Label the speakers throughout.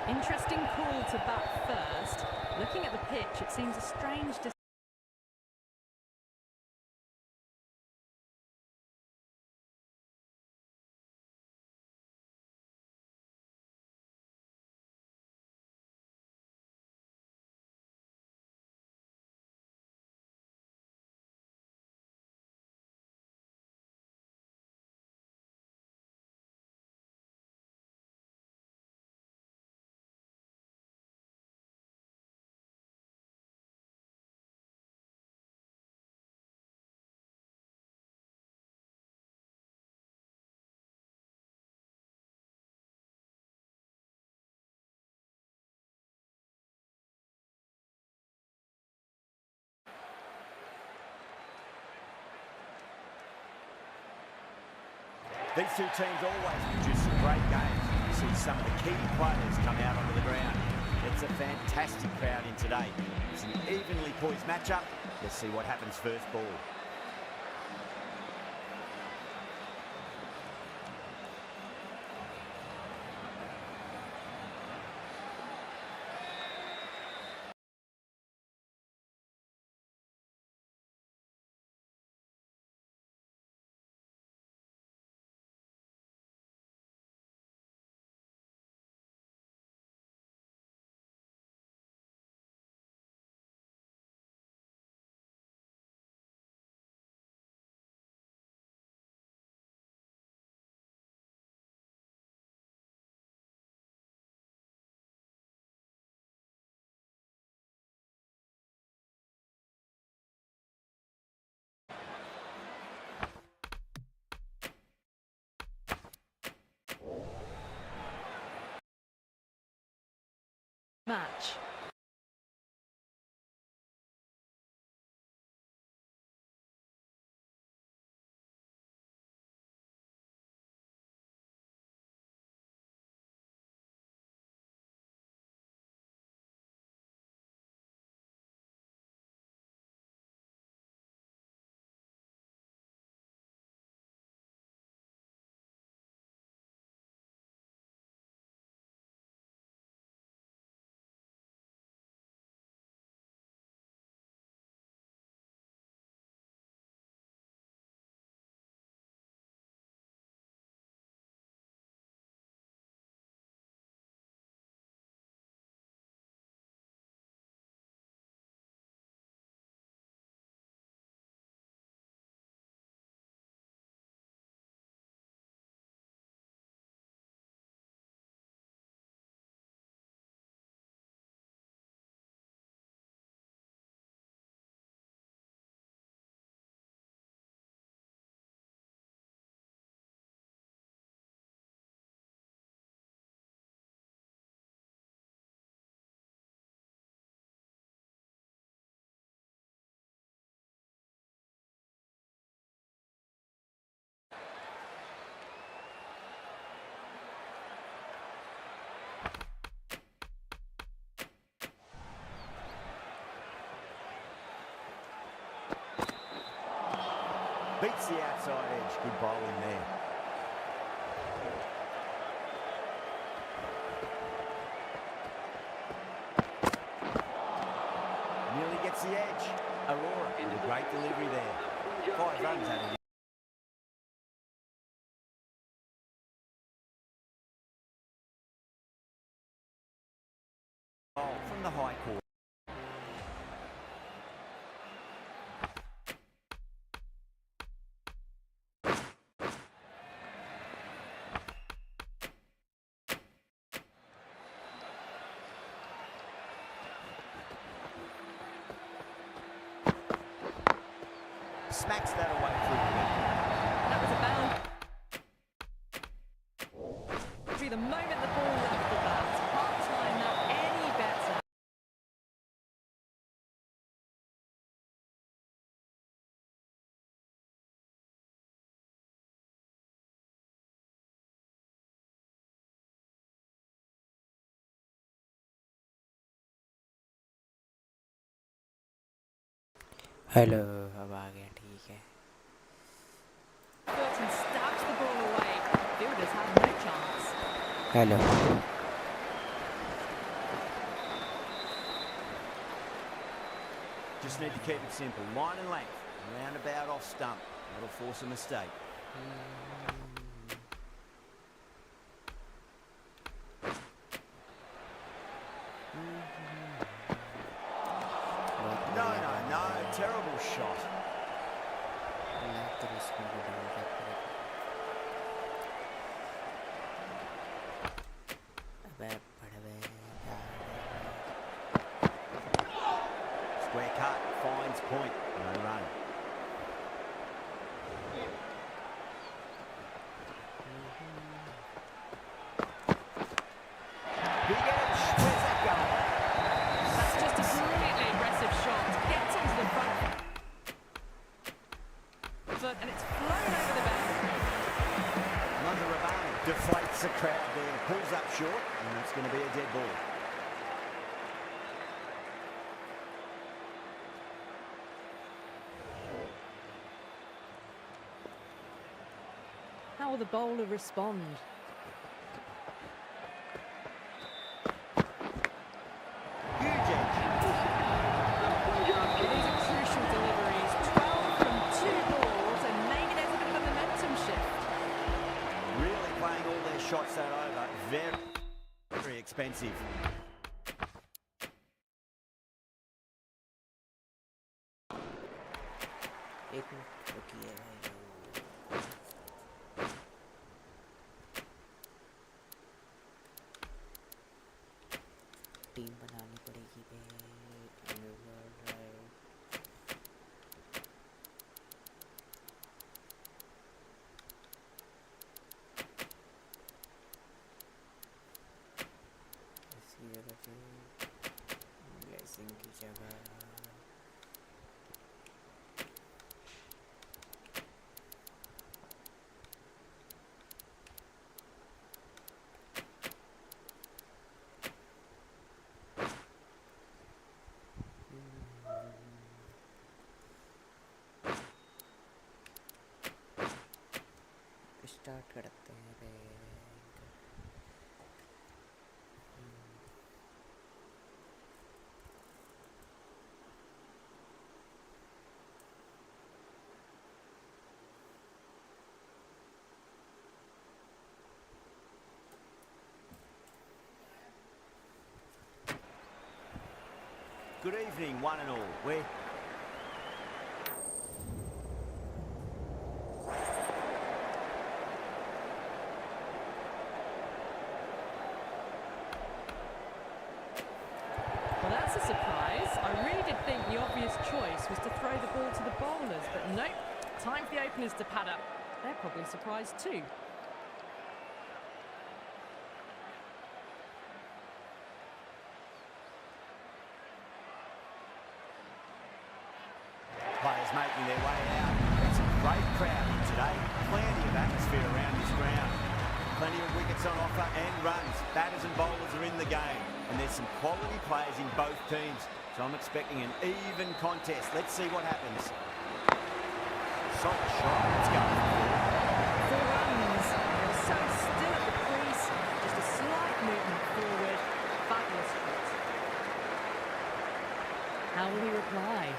Speaker 1: Interesting call to bat first. Looking at the pitch, it seems a strange decision.
Speaker 2: These two teams always produce some great games. You see some of the key players come out onto the ground. It's a fantastic crowd in today. It's an evenly poised matchup. Let's see what happens first ball.
Speaker 1: Match.
Speaker 2: Beats the outside edge. Good bowling there. Nearly gets the edge. Aurora and a great delivery there. 5 runs out of it. From the high court. Smacks that away through the middle.
Speaker 1: That was a bound. The moment the ball left the bat, can't time that any better.
Speaker 3: Hello अब आ गया ठीक है
Speaker 1: Burton stabs the ball away. Fielders have no chance.
Speaker 3: Hello
Speaker 2: just need to keep it simple. Line and length. Roundabout off stump. That'll force a mistake. No. Terrible shot. Square cut. Finds point. No run. Big edge. Where's that going?
Speaker 1: That's just a brilliantly aggressive shot. Gets into the front foot and it's flown over the boundary.
Speaker 2: Under Rabane. Deflates the crowd there. Pulls up short and it's going to be a dead ball.
Speaker 1: How will the bowler respond?
Speaker 2: Huge edge.
Speaker 1: These are crucial deliveries. 12 from 2 balls, and maybe there's a bit of a momentum shift.
Speaker 2: Really playing all their shots that over. Very expensive.
Speaker 3: Team बनानी पड़ेगी बे। इसी जगह पे blessing की जगह start करते हैं रे।
Speaker 2: Good evening, one and all. We're
Speaker 1: Well, that's a surprise. I really did think the obvious choice was to throw the ball to the bowlers, but nope. Time for the openers to pad up. They're probably surprised too.
Speaker 2: players making their way out. It's a great crowd in today. Plenty of atmosphere around this ground. Plenty of wickets on offer and runs. Batters and bowlers are in the game. And there's some quality players in both teams. So I'm expecting an even contest. Let's see what happens. Solid shot. Let's go.
Speaker 1: 4 runs. They're so still at the crease. Just a slight movement forward. Fabulous hit. How will he reply?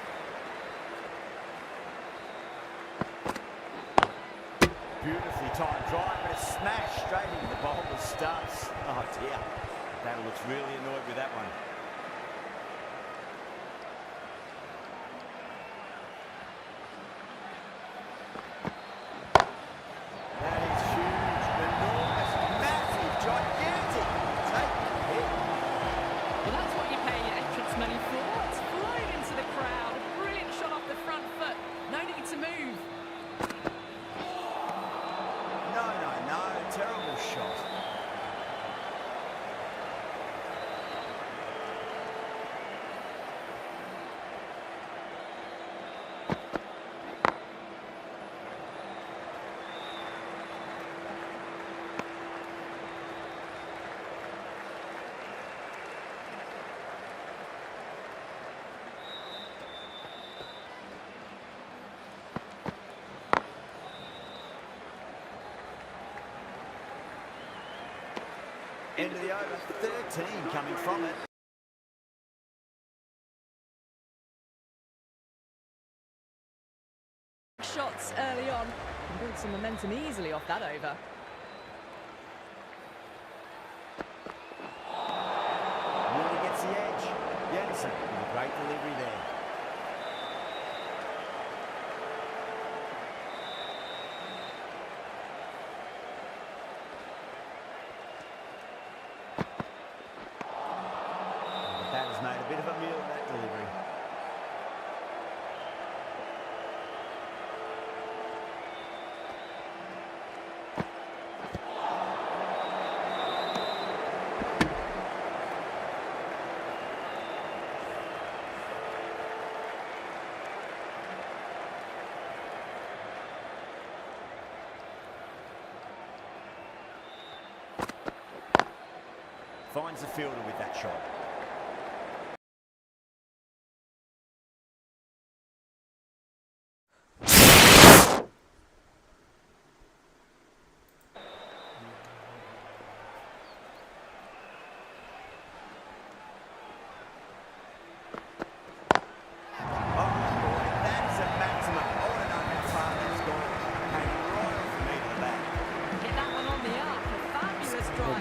Speaker 2: Beautifully timed drive, but a smash straight into the bowler's stumps. Oh dear. That looks really annoyed with that one. That is huge, enormous, massive, gigantic. Take the hit.
Speaker 1: Well, that's what you pay your entrance money for. It's flown into the crowd. A brilliant shot off the front foot. No need to move.
Speaker 2: No. Terrible shot. End of the over, 13 coming from it.
Speaker 1: build some momentum easily off that over.
Speaker 2: Really gets the edge. Jensen with a great delivery there. The batter's made a bit of a meal of that delivery. Finds the fielder with that shot.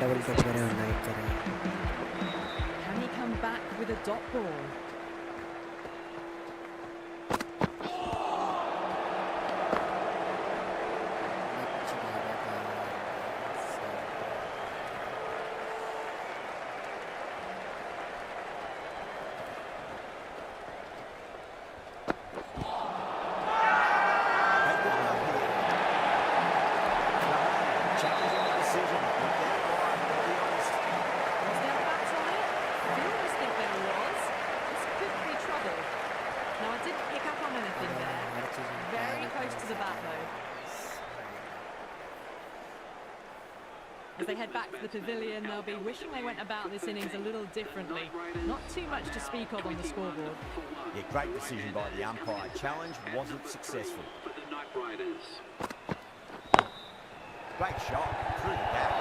Speaker 3: Double cut करें और night करें.
Speaker 1: Can he come back with a dot ball? As they head back to the pavilion, they'll be wishing they went about this innings a little differently. Not too much to speak of on the scoreboard.
Speaker 2: Yeah, great decision by the umpire. Challenge wasn't successful. Great shot through the gap.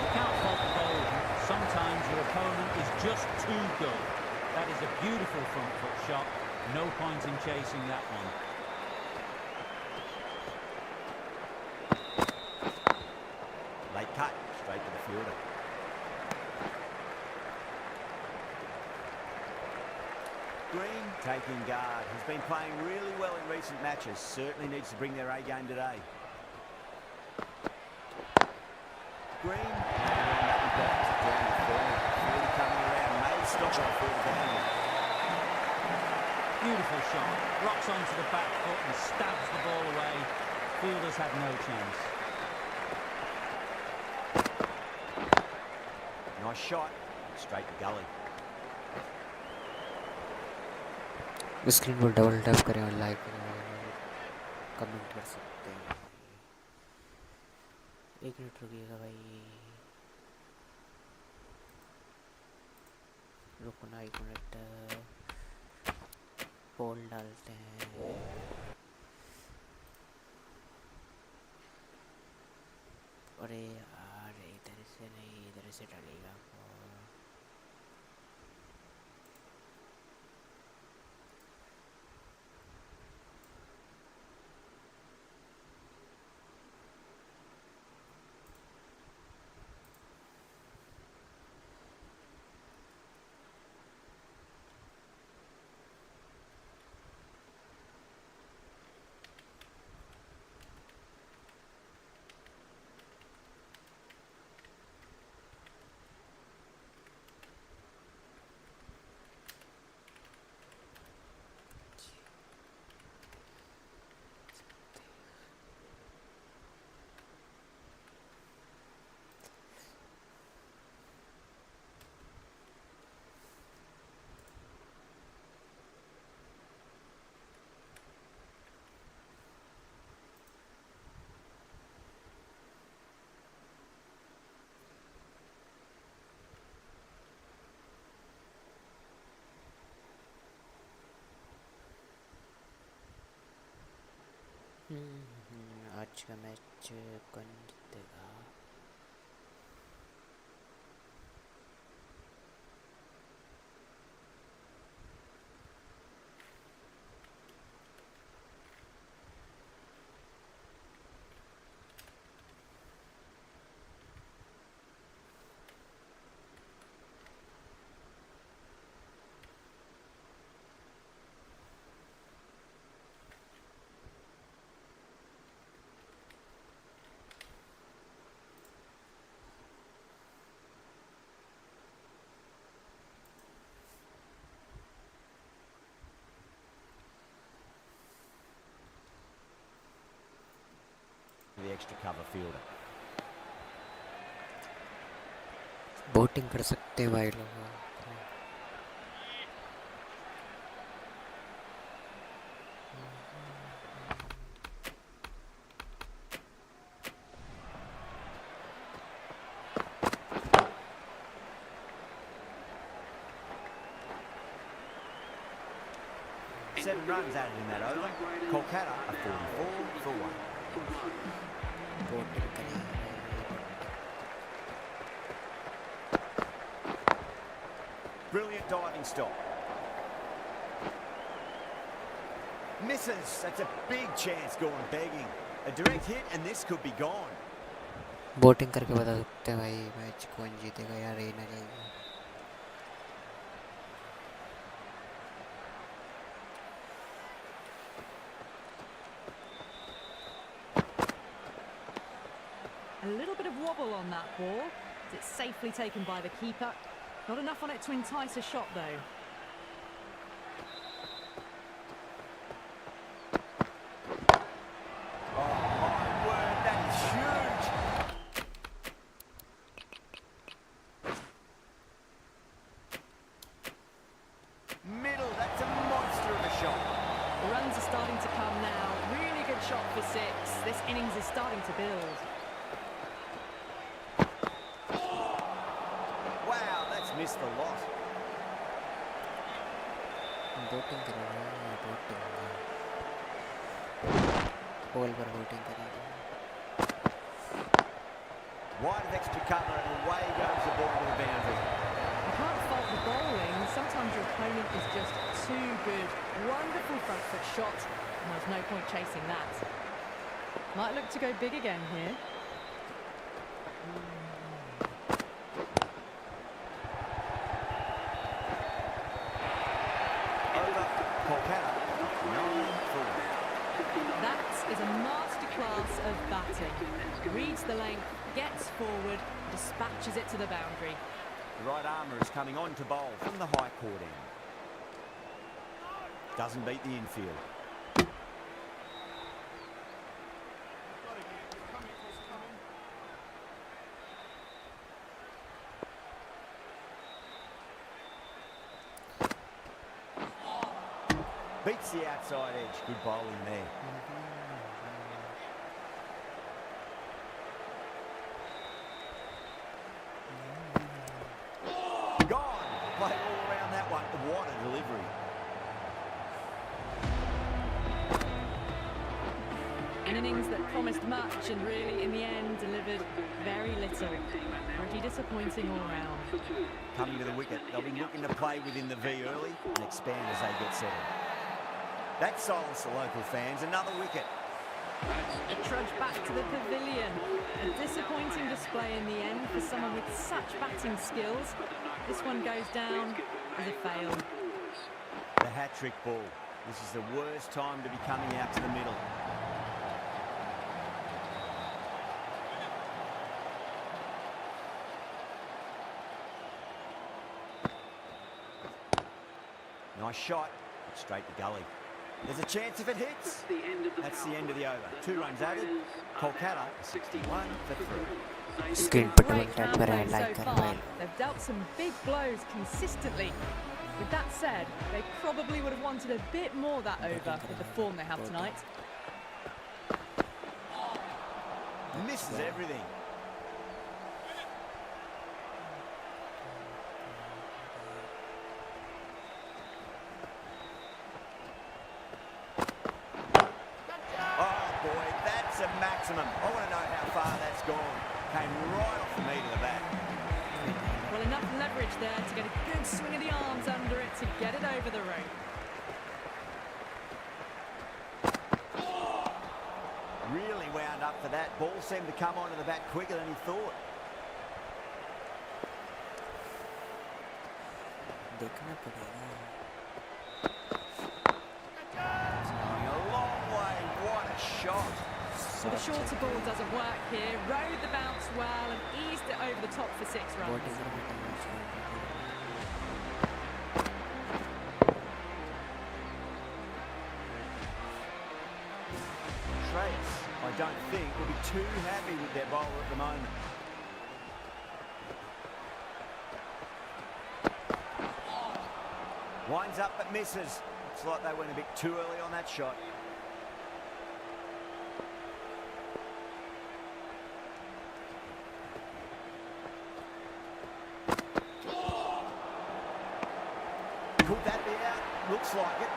Speaker 4: You can't fault the bowler. Sometimes your opponent is just too good. That is a beautiful front foot shot. No point in chasing that one.
Speaker 2: Late cut, straight to the fielder. Green taking guard. He's been playing really well in recent matches. Certainly needs to bring their A game today. Green. Fielder coming around. May stop on field down.
Speaker 4: Beautiful shot. Rocks onto the back foot and stabs the ball away. Fielders had no chance.
Speaker 2: Nice shot. Straight to gully.
Speaker 3: Screen पर double tap करें और like करें और comment कर सकते हैं. एक minute रुकिएगा भाई. रुको ना एक मिनट. पोल डालते हैं. अरे यार इधर से नहीं इधर से डालेगा. आज का मैच कौन जीतेगा?
Speaker 2: the extra cover fielder.
Speaker 3: Boating कर सकते हैं भाई लोग.
Speaker 2: 7 runs added in that over. Kolkata are 44 for 1.
Speaker 3: Boating करें.
Speaker 2: Brilliant diving stop. Misses. That's a big chance gone begging. A direct hit and this could be gone.
Speaker 3: Boating करके बता सकते हैं भाई मैच कौन जीतेगा या रही ना जाएगी.
Speaker 1: A little bit of wobble on that ball. It's safely taken by the keeper. Not enough on it to entice a shot, though.
Speaker 2: Oh, my word, that is huge. Middle, that's a monster of a shot.
Speaker 1: The runs are starting to come now. Really good shot for 6. This innings is starting to build.
Speaker 2: Wow, that's missed the lot.
Speaker 3: Boating करेगा boating. Ball पर boating करेगा.
Speaker 2: Wide of extra cover and away goes the ball to the boundary.
Speaker 1: You can't fault the bowling. Sometimes your opponent is just too good. Wonderful front foot shot, and there's no point chasing that. Might look to go big again here.
Speaker 2: Over Kolkata, 9 for 1.
Speaker 1: That is a masterclass of batting. Reads the length, gets forward, dispatches it to the boundary.
Speaker 2: The right armour is coming on to bowl from the high court end. Doesn't beat the infield. Beats the outside edge. Good bowling there. Gone. Played all around that one. What a delivery.
Speaker 1: An innings that promised much and really, in the end, delivered very little. Pretty disappointing all round.
Speaker 2: Coming to the wicket. They'll be looking to play within the V early and expand as they get settled. That silenced the local fans. Another wicket.
Speaker 1: A trudge back to the pavilion. A disappointing display in the end for someone with such batting skills. This one goes down as a fail.
Speaker 2: The hat-trick ball. This is the worst time to be coming out to the middle. Nice shot. Straight to gully. There's a chance if it hits. That's the end of the over. 2 runs added. Kolkata 61 for 3.
Speaker 3: Screen पर double
Speaker 1: Great
Speaker 3: tap
Speaker 1: ground
Speaker 3: करें
Speaker 1: play
Speaker 3: like
Speaker 1: so
Speaker 3: करें
Speaker 1: far.
Speaker 3: भाई.
Speaker 1: They've dealt some big blows consistently. With that said, they probably would have wanted a bit more that over with the form they have tonight.
Speaker 2: Misses everything. Oh boy, that's a maximum. I want to know how far that's gone. Came right off the meat of the bat.
Speaker 1: Well, enough leverage there to get a good swing of the arms under it to get it over the rope.
Speaker 2: Really wound up for that. Ball seemed to come onto the bat quicker than he thought.
Speaker 3: देखना पड़ेगा.
Speaker 2: It's going a long way. What a shot.
Speaker 1: Well, the shorter ball doesn't work here. Rode the bounce well and eased it over the top for 6 runs.
Speaker 3: Boating करके
Speaker 2: Trace I don't think will be too happy with their bowler at the moment. Winds up but misses. Looks like they went a bit too early on that shot. Could that be out? Looks like it.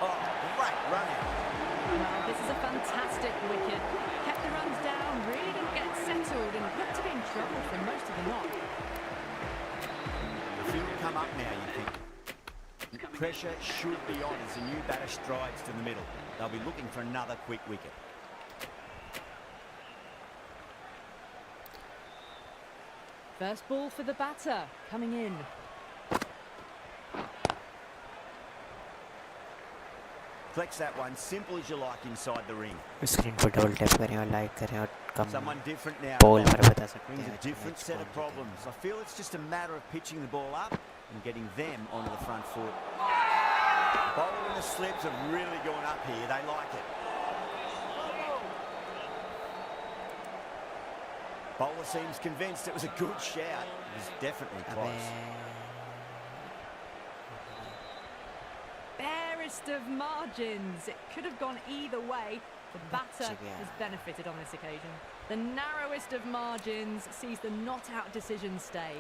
Speaker 2: Oh, great run out.
Speaker 1: Well, this is a fantastic wicket. Kept the runs down, really didn't get settled and looked to be in trouble for most of the knock.
Speaker 2: The field will come up now, you think. Pressure should be on as the new batter strides to the middle. They'll be looking for another quick wicket.
Speaker 1: First ball for the batter, coming in.
Speaker 2: Flex that one, simple as you like inside the ring.
Speaker 3: Screen पर double tap करें और like करें और कम
Speaker 2: Someone different now.
Speaker 3: Ball पर बता सकते
Speaker 2: Brings
Speaker 3: हैं
Speaker 2: a different set of problems. I feel it's just a matter of pitching the ball up and getting them onto the front foot. Bowler and the slips have really gone up here. They like it. Bowler seems convinced it was a good shout. It was definitely close.
Speaker 1: Barest of margins. It could have gone either way. The batter has benefited on this occasion. The narrowest of margins sees the not-out decision stay.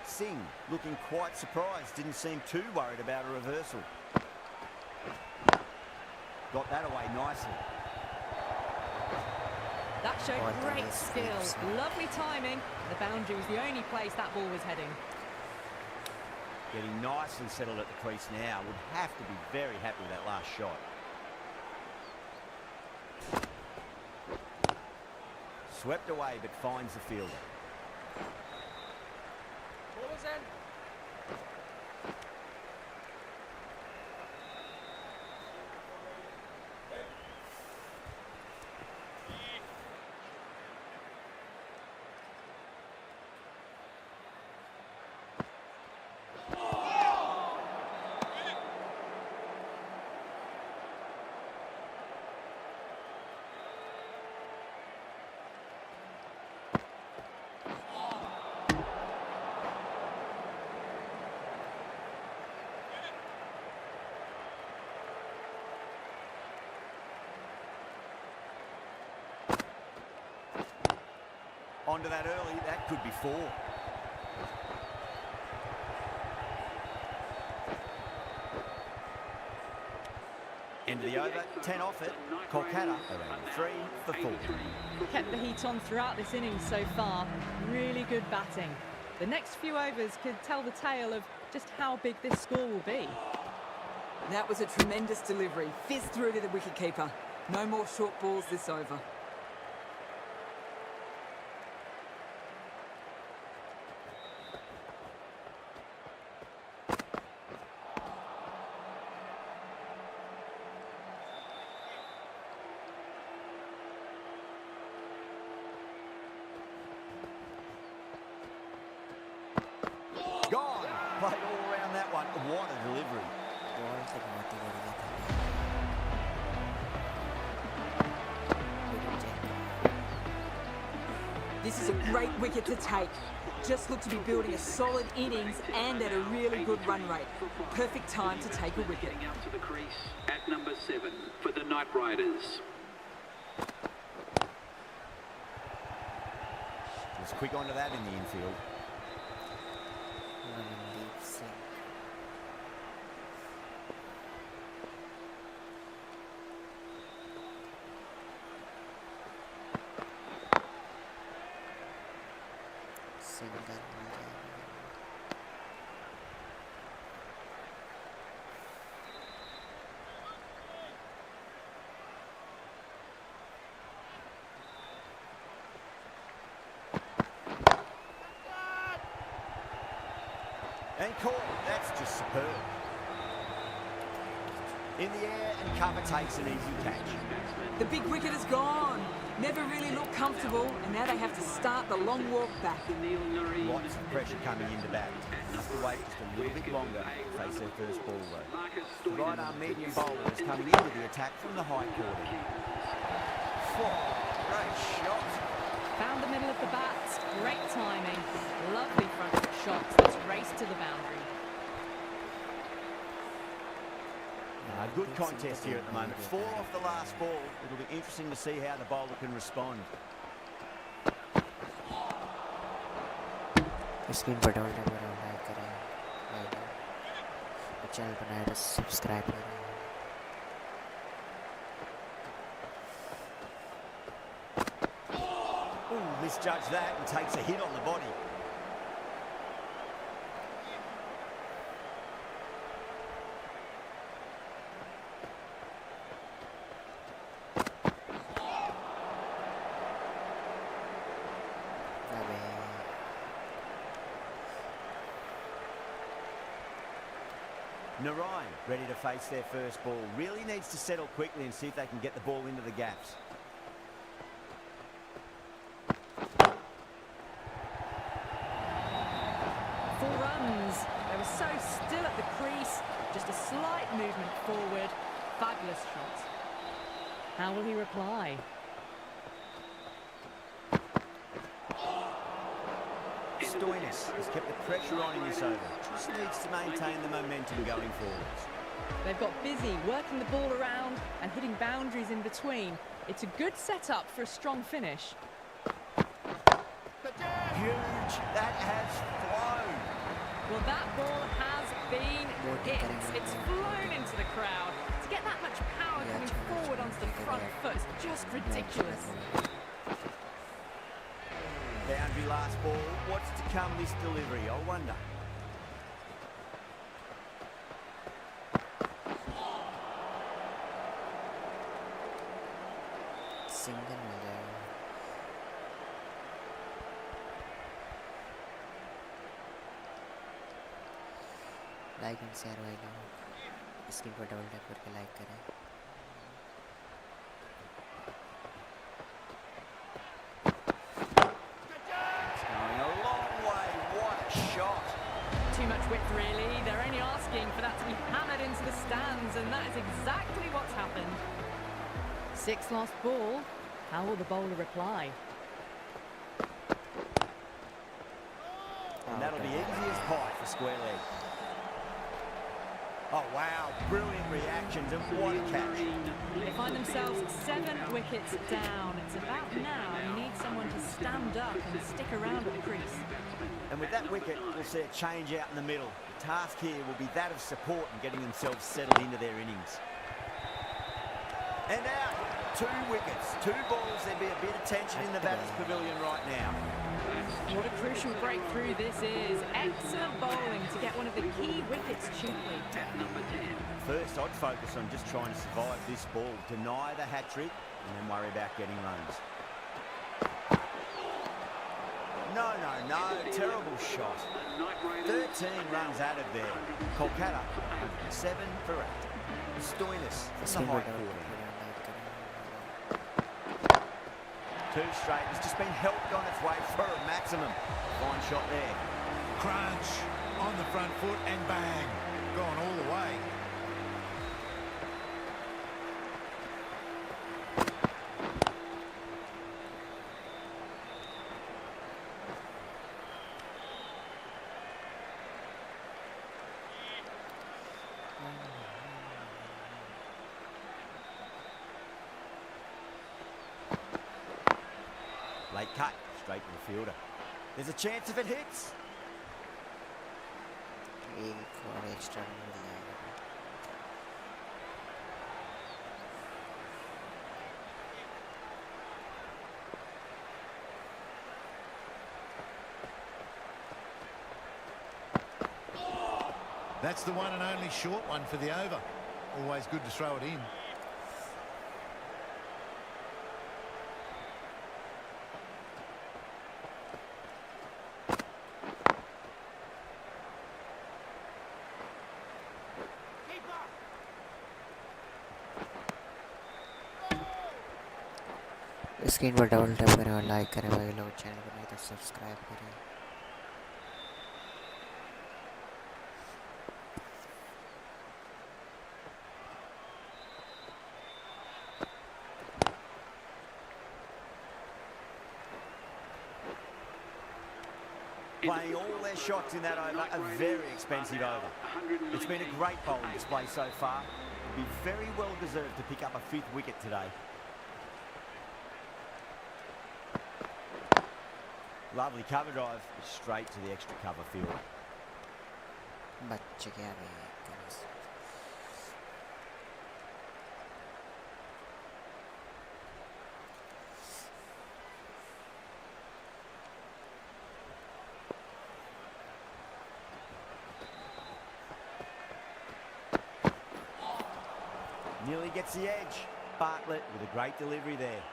Speaker 2: Singh looking quite surprised. Didn't seem too worried about a reversal. Got that away nicely.
Speaker 1: That showed great skill. Lovely timing. The boundary was the only place that ball was heading.
Speaker 2: Getting nicely settled at the crease now. Would have to be very happy with that last shot. Swept away but finds the fielder. Onto that early, that could be 4. End of the over, 10 off it. Kolkata around 3 for 4.
Speaker 1: Kept the heat on throughout this innings so far. Really good batting. The next few overs could tell the tale of just how big this score will be.
Speaker 5: That was a tremendous delivery. Fist through to the wicketkeeper. No more short balls this over.
Speaker 2: Gone! Played all around that one. What a delivery.
Speaker 5: This is a great wicket to take. Just look to be building a solid innings and at a really good run rate. Perfect time to take a wicket.
Speaker 6: Out to the crease at number 7 for the Knight Riders.
Speaker 2: Just quick onto that in the infield. And caught. That's just superb. In the air, and cover takes an easy catch.
Speaker 5: The big wicket is gone. Never really looked comfortable, and now they have to start the long walk back.
Speaker 2: Lots of pressure coming into bat. Have to wait just a little bit longer to face their first ball, though. The right-arm medium bowler is coming into the attack from the high corner. Great shot.
Speaker 1: Found the middle of the bat. Great timing. Lovely front foot shot. Let's race to the boundary.
Speaker 2: A good contest here at the moment. 4 off the last ball. It'll be interesting to see how the bowler can respond.
Speaker 3: Screen पर double tap करें, like करें, channel पर नए तो subscribe करें।
Speaker 2: Ooh, misjudged that and takes a hit on the body. Narayan ready to face their first ball. Really needs to settle quickly and see if they can get the ball into the gaps.
Speaker 1: Four runs. They were so still at the crease. Just a slight movement forward. Fabulous shot. How will he reply?
Speaker 2: Stoinis has kept the pressure on in this over. Just needs to maintain the momentum going forwards.
Speaker 1: They've got busy working the ball around and hitting boundaries in between. It's a good setup for a strong finish.
Speaker 2: Huge. That has flown.
Speaker 1: Well, that ball has been hit. It's flown into the crowd. To get that much power coming forward onto the front foot is just ridiculous.
Speaker 2: Boundary last ball. What's to come this delivery, I wonder.
Speaker 3: Single मिल जाएगा। Like and share भाई लोग, screen पर double tap करके like करें।
Speaker 1: Too much width, really. They're only asking for that to be hammered into the stands, and that is exactly what's happened. 6 last ball. How will the bowler reply?
Speaker 2: And that'll be easy as pie for square leg. Oh, wow. Brilliant reactions, and what a catch.
Speaker 1: They find themselves 7 wickets down. It's about now you need someone to stand up and stick around at the crease.
Speaker 2: And with that wicket, we'll see a change out in the middle. The task here will be that of support and getting themselves settled into their innings. And out. 2 wickets, 2 balls. There'd be a bit of tension in the batter's pavilion right now.
Speaker 1: What a crucial breakthrough this is. Excellent bowling to get one of the key wickets cheaply.
Speaker 2: First, I'd focus on just trying to survive this ball, deny the hat-trick, and then worry about getting runs. No, no, no. Terrible shot. 13 runs out of there. Kolkata, 7 for 8. Stoinis from the high corner. 2 straight. It's just been helped on its way for a maximum. Fine shot there.
Speaker 7: Crunch on the front foot and bang. Gone all the way.
Speaker 2: Late cut, straight to the fielder. There's a chance if it hits.
Speaker 3: एक और extra मिल जाएगा।
Speaker 7: That's the one and only short one for the over. Always good to throw it in.
Speaker 3: Screen पर double tap करें और like करें भाई लोग, channel को नहीं तो सब्सक्राइब करें।
Speaker 2: Playing all their shots in that over, a very expensive over. It's been a great bowling display so far. Be very well deserved to pick up a 5th wicket today. Lovely cover drive, straight to the extra cover field.
Speaker 3: बच्चे क्या गए
Speaker 2: Nearly gets the edge. Bartlett with a great delivery there.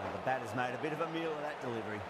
Speaker 2: Now the batter's made a bit of a meal of that delivery.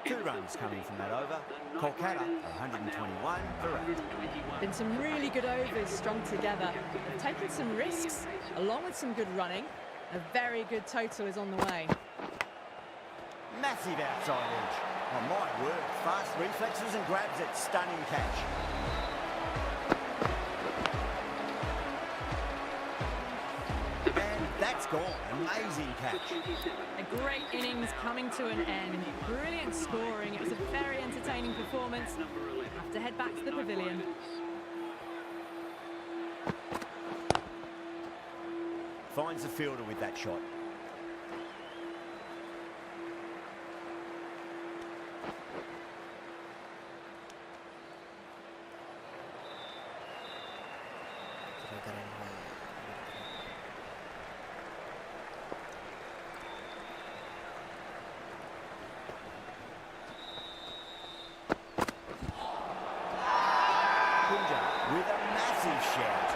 Speaker 2: Two runs coming from that over. Kolkata, 121 for 8.
Speaker 1: Been some really good overs strung together. They've taken some risks, along with some good running. A very good total is on the way.
Speaker 2: Massive outside edge. Oh my word, fast reflexes and grabs it. Stunning catch. And that's gone. Amazing catch.
Speaker 1: A great innings coming to an end. Brilliant scoring. It was a very entertaining performance. Have to head back to the pavilion.
Speaker 2: Finds the fielder with that shot. Punjab with a massive shout.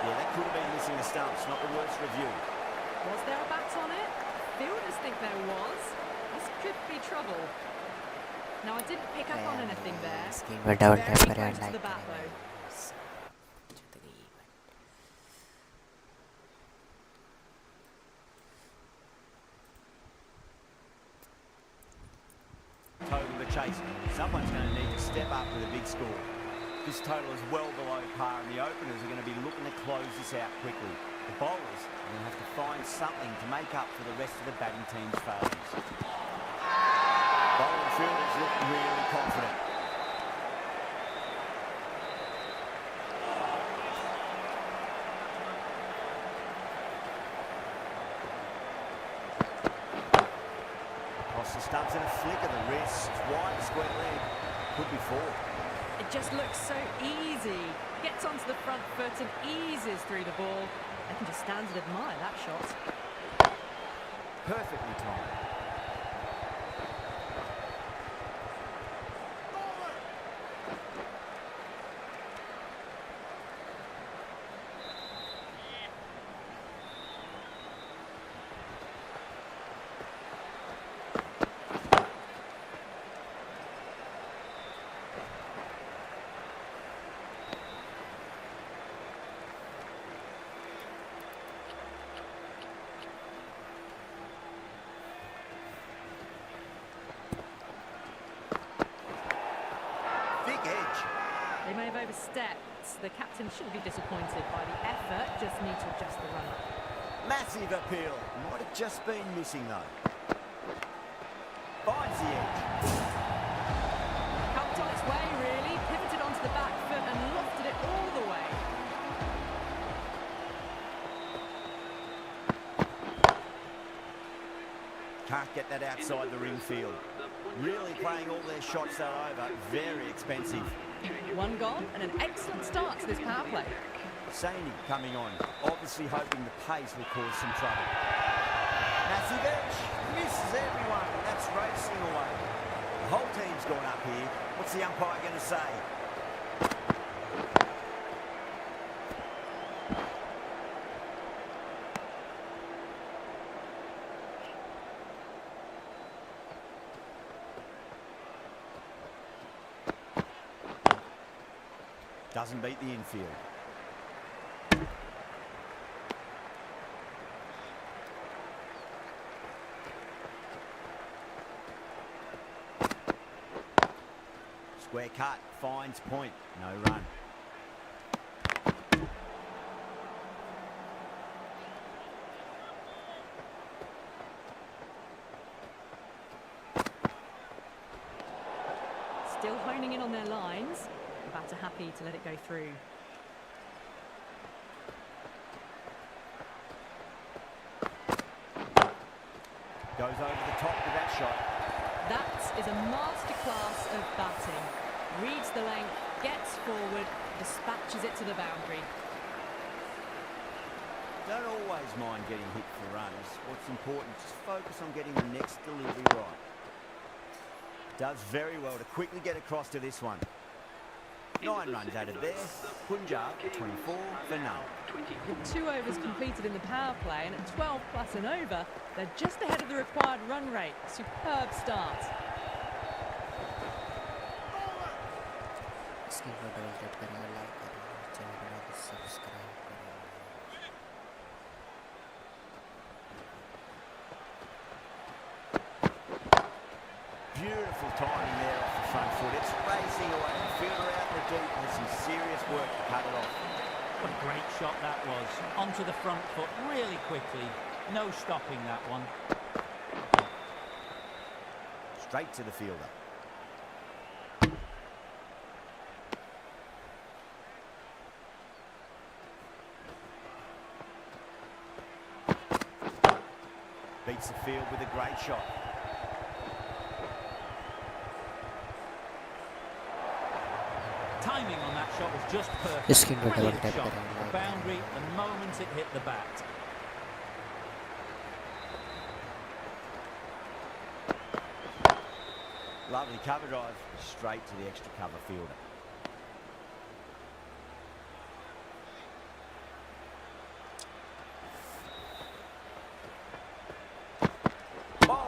Speaker 2: Yeah, that could have been missing the stumps, not the worst review.
Speaker 1: Was there a bat on it? Fielders think there was. This could be trouble. Now, I didn't pick up on anything there.
Speaker 3: Screen पर double tap
Speaker 1: Very
Speaker 3: करें और
Speaker 1: close to
Speaker 3: like
Speaker 1: the bat,
Speaker 3: करें
Speaker 1: though.
Speaker 2: Total the chase. Someone's going to need to step up with a big score. This total is well below par, and the openers are going to be looking to close this out quickly. The bowlers are going to have to find something to make up for the rest of the batting team's failures. Bowling fielders look really confident. Across the stumps and a flick of the wrist. Wide square leg. Could be 4.
Speaker 1: It just looks so easy. Gets onto the front foot and eases through the ball. I can just stand and admire that shot.
Speaker 2: Perfectly timed.
Speaker 1: They may have overstepped. The captain shouldn't be disappointed by the effort, just need to adjust the run-up.
Speaker 2: Massive appeal. Might have just been missing though. Finds the edge.
Speaker 1: Helped on its way, really. Pivoted onto the back foot and looked
Speaker 2: get that outside the ring field. Really playing all their shots that over. Very expensive.
Speaker 1: One gone and an excellent start to this power play.
Speaker 2: Saney coming on, obviously hoping the pace will cause some trouble. Massive edge, misses everyone, that's racing away. The whole team's gone up here. What's the umpire going to say? Doesn't beat the infield. Square cut, finds point, no run.
Speaker 1: Still honing in on their lines. Batter happy to let it go through.
Speaker 2: Goes over the top with that shot.
Speaker 1: That is a masterclass of batting. Reads the length, gets forward, dispatches it to the boundary.
Speaker 2: Don't always mind getting hit for runs. What's important is just focus on getting the next delivery right. Does very well to quickly get across to this one. 9 runs added there. Punjab 24 for none.
Speaker 1: With 2 overs completed in the power play and at 12 plus and over, they're just ahead of the required run rate. Superb start.
Speaker 3: इसकी photo click करें, like करें, channel को subscribe करें।
Speaker 2: Beautiful timing there off the front foot. It's racing away. The fielder out in the deep has some serious work to cut it off.
Speaker 4: What a great shot that was. Onto the front foot really quickly. No stopping that one.
Speaker 2: Straight to the fielder. Beats the field with a great shot.
Speaker 4: Timing on that shot was just perfect.
Speaker 3: Screen पर
Speaker 4: Brilliant
Speaker 3: double tap
Speaker 4: shot.
Speaker 3: करें,
Speaker 4: The
Speaker 3: like
Speaker 4: boundary the moment it hit the bat.
Speaker 2: Lovely cover drive. Straight to the extra cover fielder. Oh,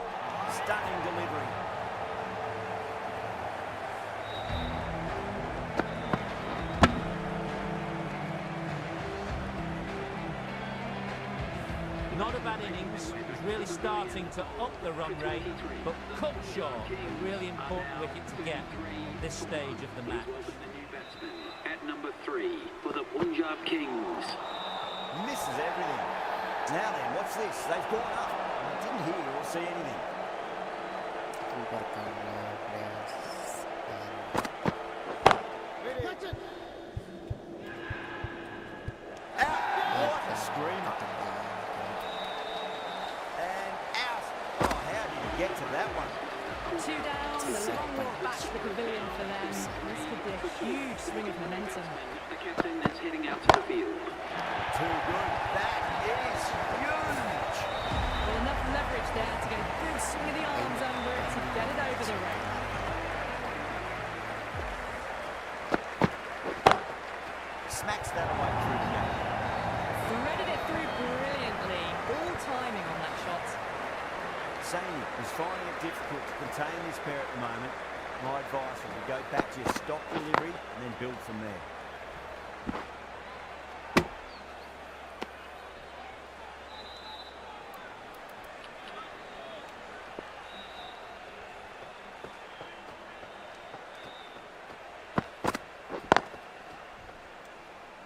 Speaker 2: stunning delivery.
Speaker 4: Not a bad innings. He's really starting to up the run rate, but cut short. A really important wicket to get at this stage of the match.
Speaker 6: At number 3 for the Punjab Kings.
Speaker 2: Misses everything. Now then, what's this? They've gone up. I didn't hear or see anything.
Speaker 3: ऊपर करना players
Speaker 2: Out. What a screamer. And out. Oh, how did he get to that one?
Speaker 1: 2 down, the long walk back to the pavilion for them. This could be a huge swing of momentum.
Speaker 6: The captain is heading out to the field.
Speaker 2: Too good. That is huge.
Speaker 1: With enough leverage there to get a good swing of the arms under it to get it over the rope.
Speaker 2: Smacks that away through the gate.
Speaker 1: Threaded it through brilliantly. All timing on that shot.
Speaker 2: Saney is finding it difficult to contain this pair at the moment. My advice would be go back to your stock delivery and then build from there.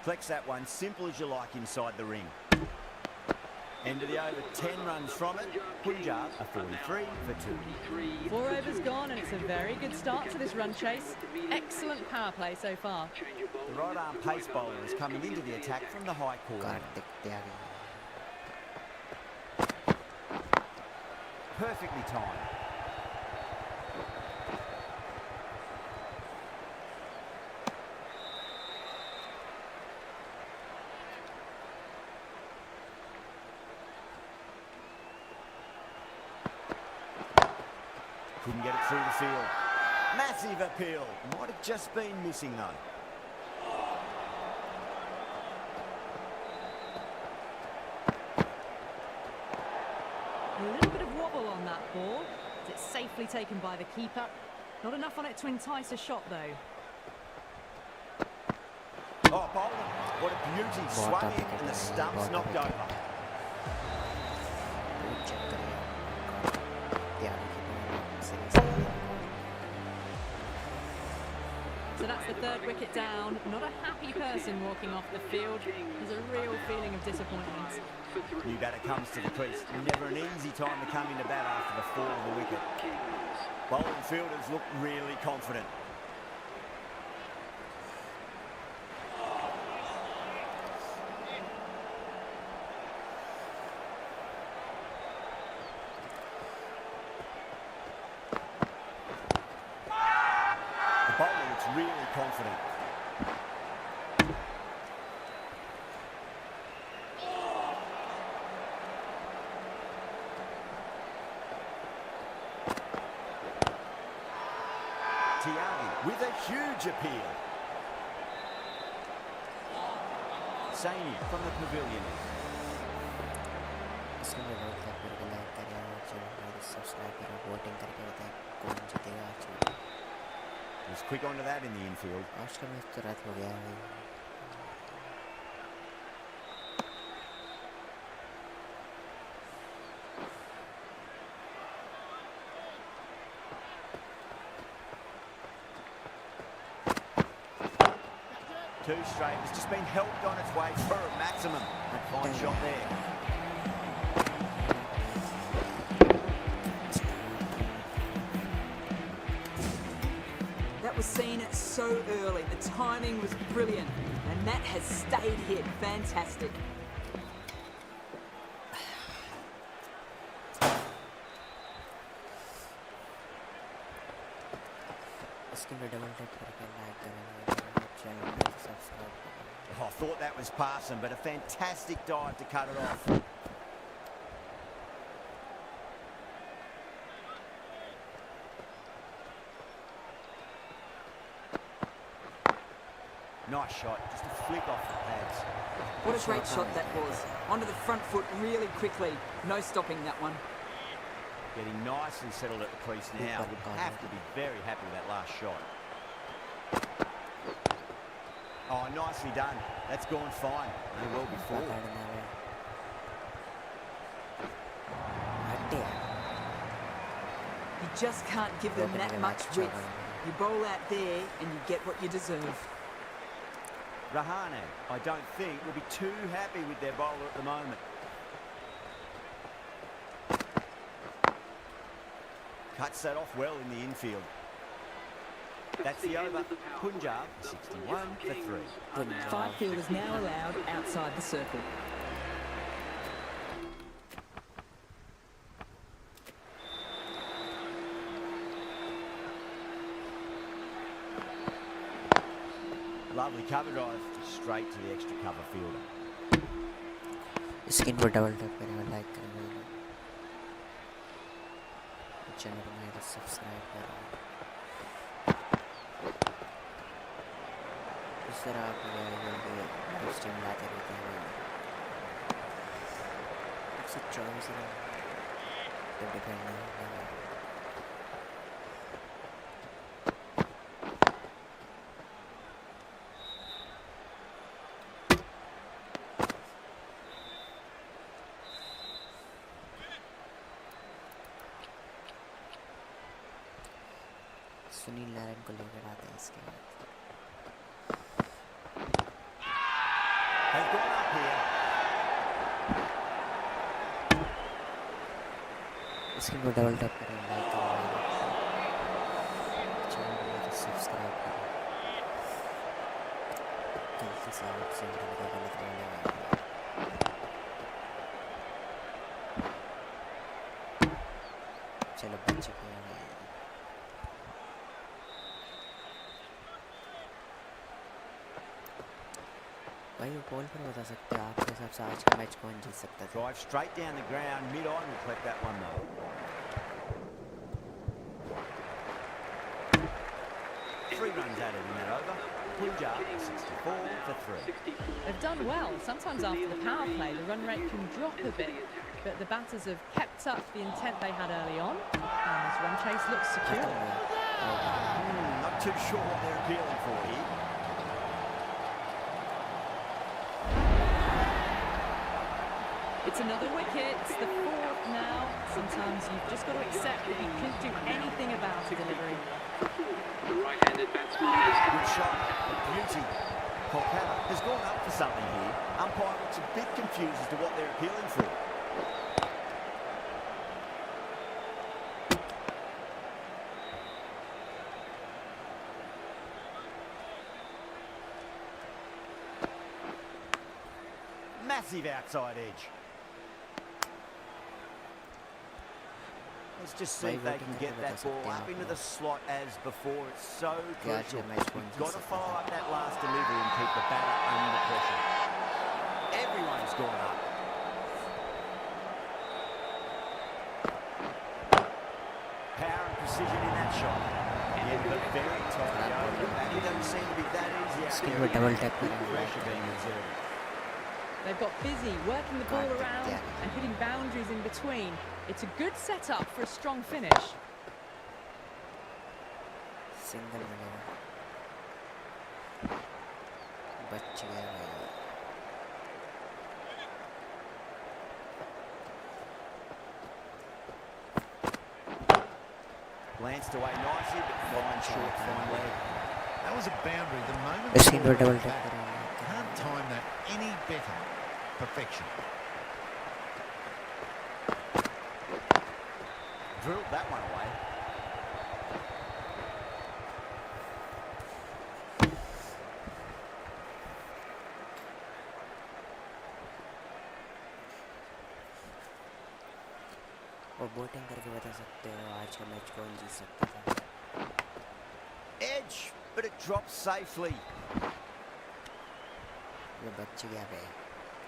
Speaker 2: Flex that one, simple as you like inside the ring. End of the over, 10 runs from it. Punjab are 43 for 2.
Speaker 1: 4 overs gone and it's a very good start to this run chase. Excellent power play so far.
Speaker 2: The right arm pace bowler is coming into the attack from the high corner.
Speaker 3: Kartik Tyagi
Speaker 2: perfectly timed. Couldn't get it through the field. Massive appeal. Might have just been missing though.
Speaker 1: A little bit of wobble on that ball. It's safely taken by the keeper. Not enough on it to entice a shot though.
Speaker 2: Oh, bowling. What a beauty. Swung in and the stump's knocked over.
Speaker 1: So that's the third wicket down. Not a happy person walking off the field. There's a real feeling of disappointment.
Speaker 2: New batter comes to the crease. Never an easy time to come into bat after the fall of the wicket. Bowling fielders look really confident. The bowler looks really confident. Tiagi with a huge appeal. Saini from the pavilion. Was quick onto that in the infield. Two straight. It's just been helped on its way for a maximum. Fine shot there.
Speaker 5: That was seen so early. The timing was brilliant. And that has stayed hit. Fantastic.
Speaker 2: Oh, I thought that was passing, but a fantastic dive to cut it off. Nice shot, just a flick off the pads.
Speaker 5: What a great shot that was. Onto the front foot really quickly. No stopping that one.
Speaker 2: Getting nicely settled at the crease now. Would have to be very happy with that last shot. Oh, nicely done. That's gone fine. May well be forward.
Speaker 5: You just can't give them that much width. You bowl out there and you get what you deserve.
Speaker 2: Rahane, I don't think, will be too happy with their bowler at the moment. Cuts that off well in the infield. That's the over. Punjab, 61 for 3.
Speaker 5: 5 fielders now allowed outside the circle.
Speaker 2: Lovely cover drive, straight to the extra cover fielder.
Speaker 3: Screen पर double tap करें, like करें, channel में subscribe करें। इस तरह आप live stream लाते रहते हैं। 124 तो डिपेंड नहीं है। सुनील नारायण को लेकर आते हैं इसके बाद।
Speaker 2: They've gone up here.
Speaker 3: इसके बाद डबल टैप करें, लाइक करें, चैनल को सब्सक्राइब करें। गलती से आप से गलत बोलेगा। भाई वो बॉल पर बता सकते हो आपके हिसाब से आज का मैच कौन जीत सकता था?
Speaker 2: Drive straight down the ground. Mid-on will collect that one though. 3 runs added in that over. Punjab 64 for 3.
Speaker 1: They've done well. Sometimes after the power play, the run rate can drop a bit, but the batters have kept up the intent they had early on, and this run chase looks secure.
Speaker 2: Not too sure what they're appealing for here.
Speaker 1: It's another wicket. It's the 4th now. Sometimes you've just got to accept that you couldn't do anything about the delivery.
Speaker 6: The right-handed batsman has come.
Speaker 2: Good shot. A beauty. Kolkata has gone up for something here. Umpire looks a bit confused as to what they're appealing for. Massive outside edge. Let's just see if they can get that ball up into the slot as before. It's so crucial. You've got to follow up that last delivery and keep the batter under pressure. Everyone's gone up. Power and precision in that shot. Yeah, but very tightly over. It doesn't seem to be that easy out there.
Speaker 3: double tap
Speaker 2: Pressure being exerted.
Speaker 1: They've got busy working the ball around and hitting boundaries in between. It's a good setup for a strong finish.
Speaker 3: Single मिलेगा बच गया भाई
Speaker 2: Glanced away nicely, but fine short, fine leg.
Speaker 7: That was a boundary. The moment
Speaker 3: screen
Speaker 7: the
Speaker 3: पर
Speaker 7: ball
Speaker 3: double
Speaker 7: went
Speaker 3: tap
Speaker 7: back,
Speaker 3: करेंगे
Speaker 7: can't time that any better. Perfection.
Speaker 2: Drilled that one away.
Speaker 3: और voting करके बता सकते हो आज का match कौन जीत सकता था
Speaker 2: Edge, but it drops safely.
Speaker 3: ये बच गया भाई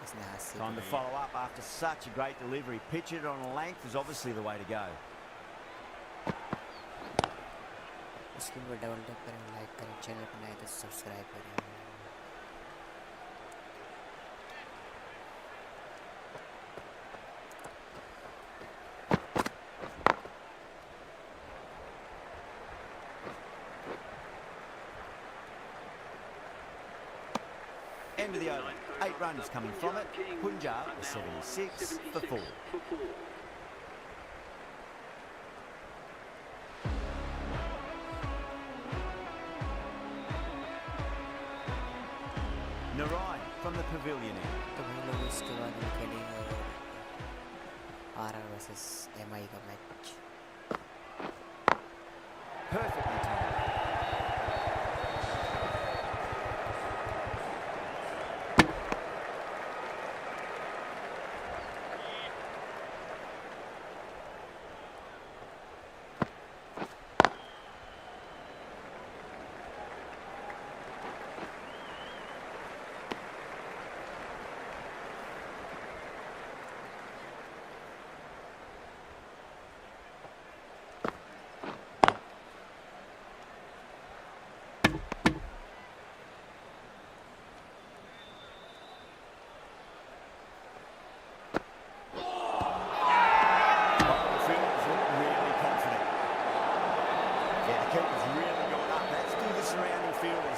Speaker 3: इसने हाथ से
Speaker 2: Time to follow up after such a great delivery. Pitch it on a length is obviously the way to go.
Speaker 3: Screen पर डबल टैप करें लाइक करें चैनल पर नए तो सब्सक्राइब करें
Speaker 2: End of the over. 8 runs coming from it. Punjab 76 for 4. Narayan from the pavilion end.
Speaker 3: तो हम लोग इसके बाद में खेलेंगे आरआर वर्सेस एमआई का match
Speaker 2: Perfectly timed.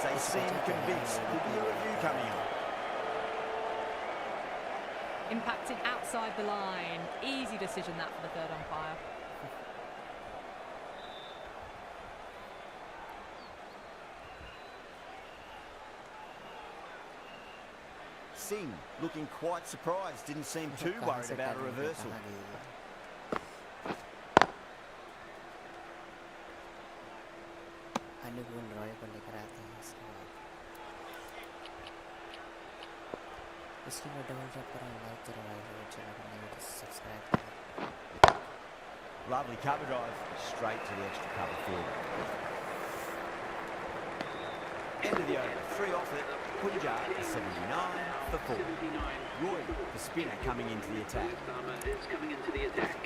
Speaker 2: They seem convinced. There'll be a review coming up.
Speaker 1: Impacted outside the line. Easy decision that for the third umpire.
Speaker 2: Singh looking quite surprised. Didn't seem too worried about a reversal.
Speaker 3: अनुकूल रॉय को लेकर आते हैं इसके बाद double tap करें like करें channel को नए तो सब्सक्राइब करें
Speaker 2: Lovely cover drive straight to the extra cover field. End of the over. 3 off it. Punjab 79 for 4. Roy, the spinner, coming into the attack.
Speaker 6: Is coming into the attack.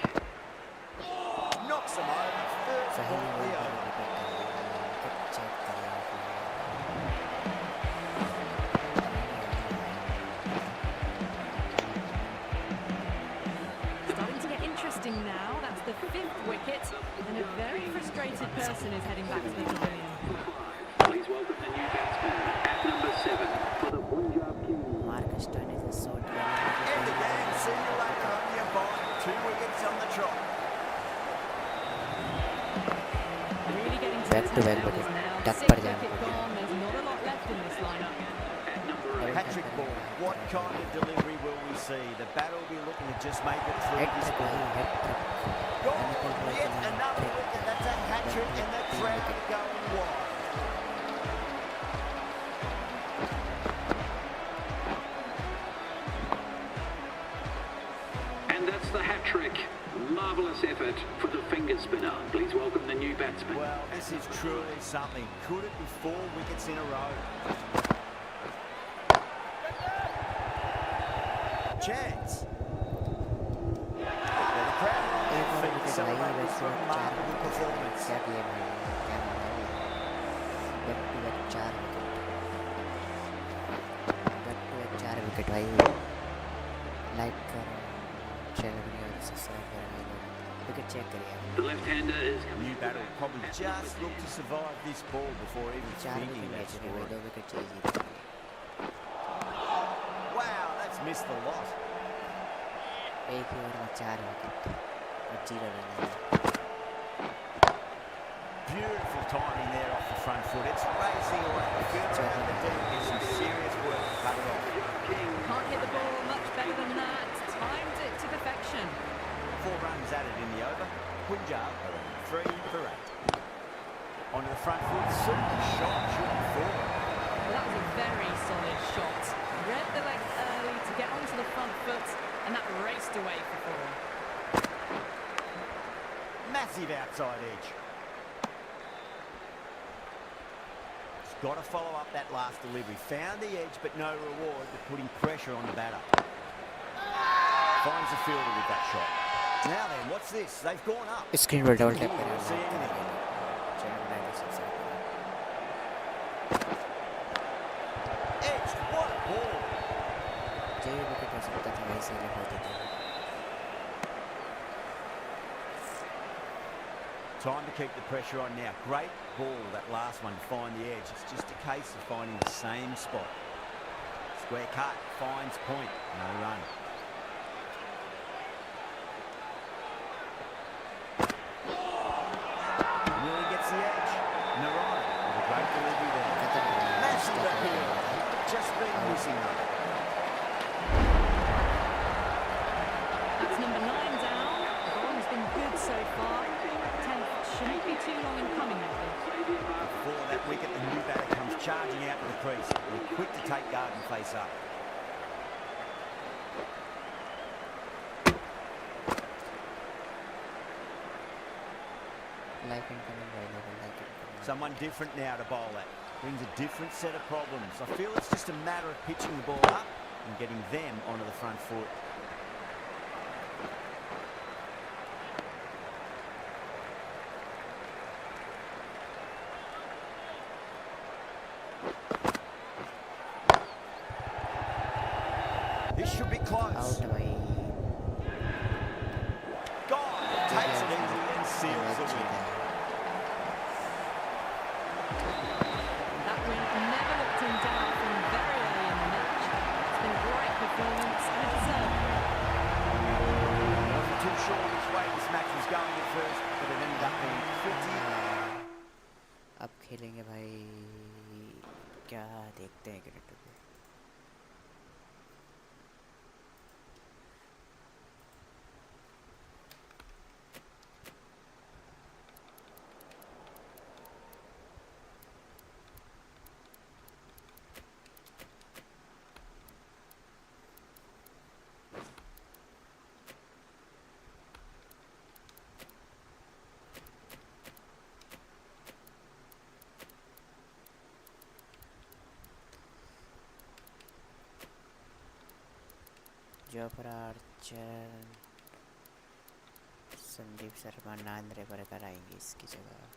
Speaker 2: Knocks him over. First
Speaker 3: सही
Speaker 2: ball of the
Speaker 3: नहीं
Speaker 2: over.
Speaker 3: Check करें
Speaker 1: Starting to get interesting now. That's the 5th wicket, and a very frustrated person is heading back to the pavilion.
Speaker 6: Please welcome the new batsman at number 7 for the Punjab Kings.
Speaker 3: Marcus Stone is a short
Speaker 2: End the game. See you later on your bye. 2 wickets on the trot.
Speaker 1: Really getting
Speaker 3: Back to back
Speaker 1: the
Speaker 3: wicket.
Speaker 1: now.
Speaker 3: Duck
Speaker 1: 6th
Speaker 3: पर जाना
Speaker 1: wicket
Speaker 3: पड़ेगा।
Speaker 1: gone. There's not a lot left in this lineup.
Speaker 6: At number 8.
Speaker 2: Patrick Ball, what kind of delivery will we see? The batter will be looking to just make it through
Speaker 3: Head
Speaker 2: this
Speaker 3: trick
Speaker 2: ball.
Speaker 3: भाई, head trick.
Speaker 2: Gone. Yet another wicket. That's a hat-trick, and the crowd are going wild.
Speaker 6: And that's the hat-trick. Marvellous effort for the finger spinner. Please welcome the new batsman.
Speaker 2: Well, this is truly something. Could it be 4 wickets in a row? Chance. Well, the crowd are on their feet celebrating this remarkable performance.
Speaker 3: क्या किया भाई, क्या मारा है? Back to back 4 wicket. Back to back 4 wicket भाई. Like करो, channel को subscribe करें, wicket check करिए.
Speaker 6: The left-hander is coming.
Speaker 2: New batter will probably just look to survive this ball before even
Speaker 3: 4
Speaker 2: thinking
Speaker 3: wicket
Speaker 2: about
Speaker 3: लेके भाई,
Speaker 2: scoring.
Speaker 3: 2 wicket चाहिए.
Speaker 2: Wow, that's missed the lot.
Speaker 3: एक ही over में 4 wicket. और 0 run है.
Speaker 2: Beautiful timing there off the front foot. It's racing away. The fielder out the deep is some serious work to cut it off.
Speaker 1: Can't hit the ball much better than that. Timed it to perfection.
Speaker 2: 4 runs added in the over. Punjab are on 3 for 8. Onto the front foot. Super shot, shooting forward.
Speaker 1: Well, that was a very solid shot. Read the leg early to get onto the front foot, and that raced away for 4.
Speaker 2: Massive outside edge. He's got to follow up that last delivery. Found the edge, but no reward, but putting pressure on the batter. Finds the fielder with that shot. Now then, what's this? They've gone up.
Speaker 3: Screen पर double tap
Speaker 2: Ooh,
Speaker 3: करें,
Speaker 2: see
Speaker 3: like
Speaker 2: anything?
Speaker 3: करें. Channel को subscribe करें.
Speaker 2: Edged, what a ball.
Speaker 3: जो wicket हो सकता था वही select होते थे.
Speaker 2: Time to keep the pressure on now. Great ball, that last one, to find the edge. It's just a case of finding the same spot. Square cut, finds point, no run. Nearly gets the edge. Narai with a great delivery there. Massive appeal. Just been missing though.
Speaker 1: That's number 9 down. The ball has been good so far. 10th shouldn't be too long in coming, I think.
Speaker 2: Before that wicket, the new batter comes charging out to the crease. They're quick to take guard and face up.
Speaker 3: Like incoming available, like incoming.
Speaker 2: Someone different now to bowl at. Brings a different set of problems. I feel it's just a matter of pitching the ball up and getting them onto the front foot. This should be close.
Speaker 3: Out भाई.
Speaker 2: Gone. Takes it easy and seals the win.
Speaker 1: That win never looked in doubt from very early in the match. It's been a great performance and a deserved win.
Speaker 2: Wasn't too sure which way this match was going at first, but it ended up being pretty.
Speaker 3: अब खेलेंगे भाई. क्या देखते हैं cricket को. Jofra Archer, Sandeep Sharma, नांद्रेकर आएंगे इसकी जगह।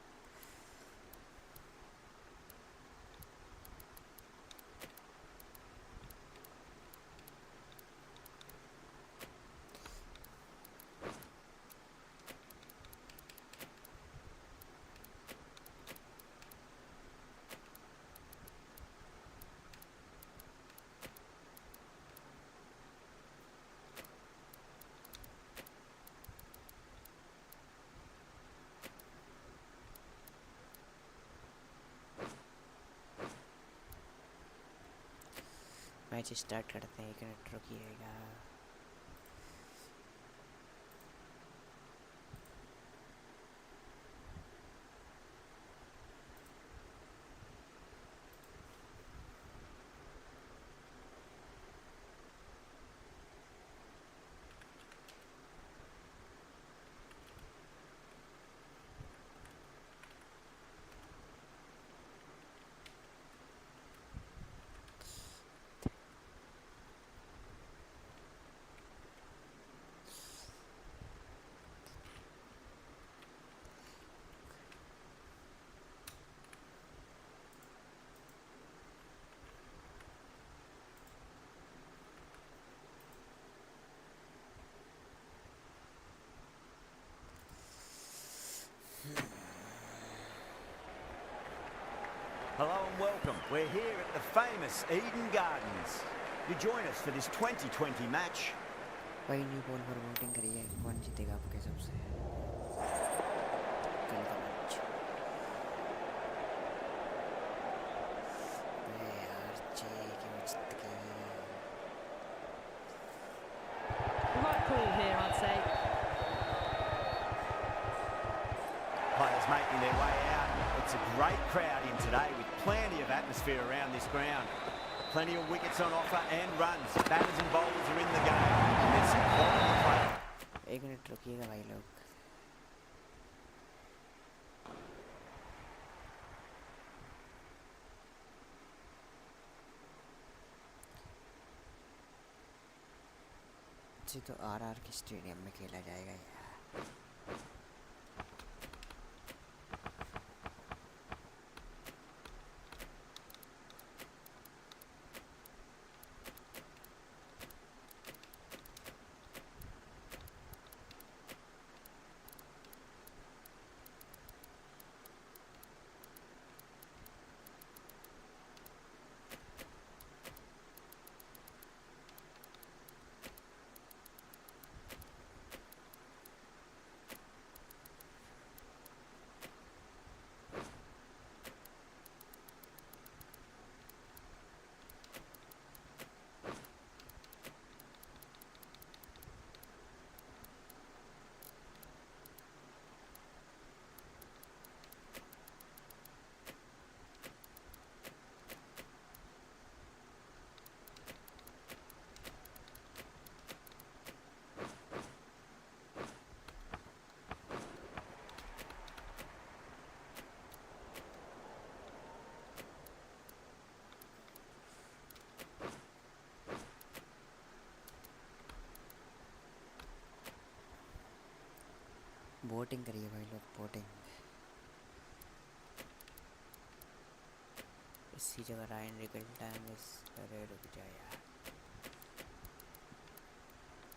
Speaker 3: मैच स्टार्ट करते हैं, 1 minute रुकिएगा।
Speaker 2: Hello and welcome. We're here at the famous Eden Gardens. You join us for this 2020 match.
Speaker 3: भाई न्यू बॉल पर वोटिंग करिए, कौन जीतेगा आपके हिसाब से कल का मैच? यार क्यों जीत गए?
Speaker 1: Right call here, I'd say.
Speaker 2: Players making their way out. It's a great crowd in today with plenty of atmosphere around this ground. Plenty of wickets on offer and runs. Batters and bowlers are in the game. And there's some quality play.
Speaker 3: 1 minute रुकिएगा भाई लोग। जी तो RR के stadium में खेला जाएगा यार। Voting करिए भाई लोग, वोटिंग। इसी जगह रायन रिकल्टा अरे रुक जाए यार,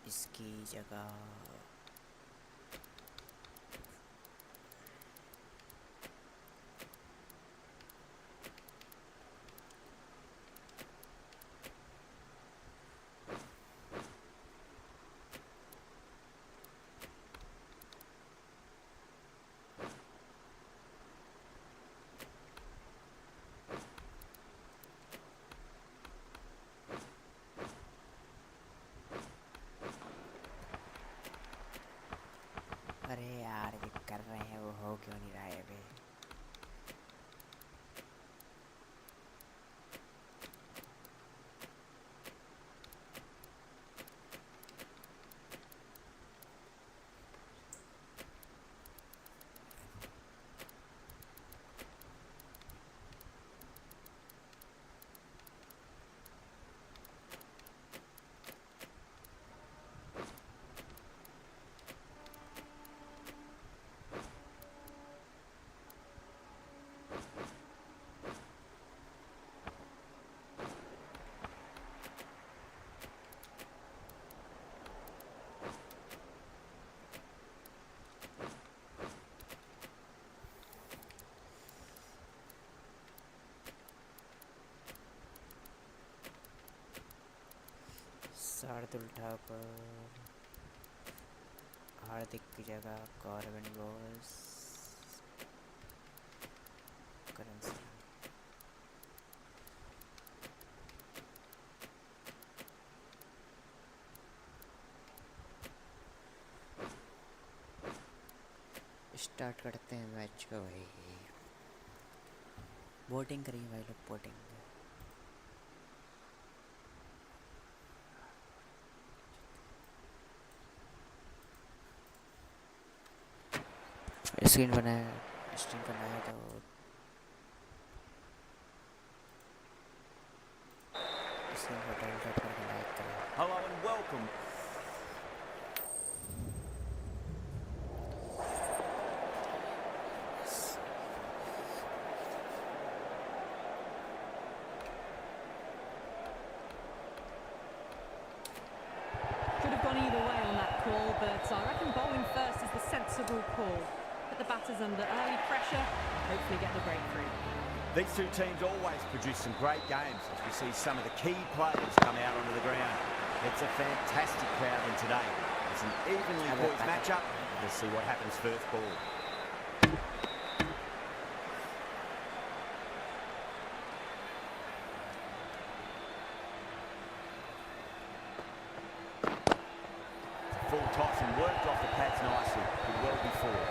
Speaker 3: इसकी जगह शार्दुल ठाकुर, हार्दिक की जगह कॉर्विन बोस, करेंसी। स्टार्ट करते हैं मैच को भाई। वोटिंग करिए भाई लोग, वोटिंग। स्क्रीन बनाया, स्क्रीन बनाया तो स्क्रीन को डबल टैप करके लाइक करें।
Speaker 2: Hello and welcome.
Speaker 1: Could have gone either way on that call, but I reckon bowling first is the sensible call. Put the batters under early pressure, hopefully get the breakthrough.
Speaker 2: These two teams always produce some great games as we see some of the key players come out onto the ground. It's a fantastic crowd in today. It's an evenly poised matchup. Let's see what happens first ball. Full toss and worked off the pads nicely. Did well before.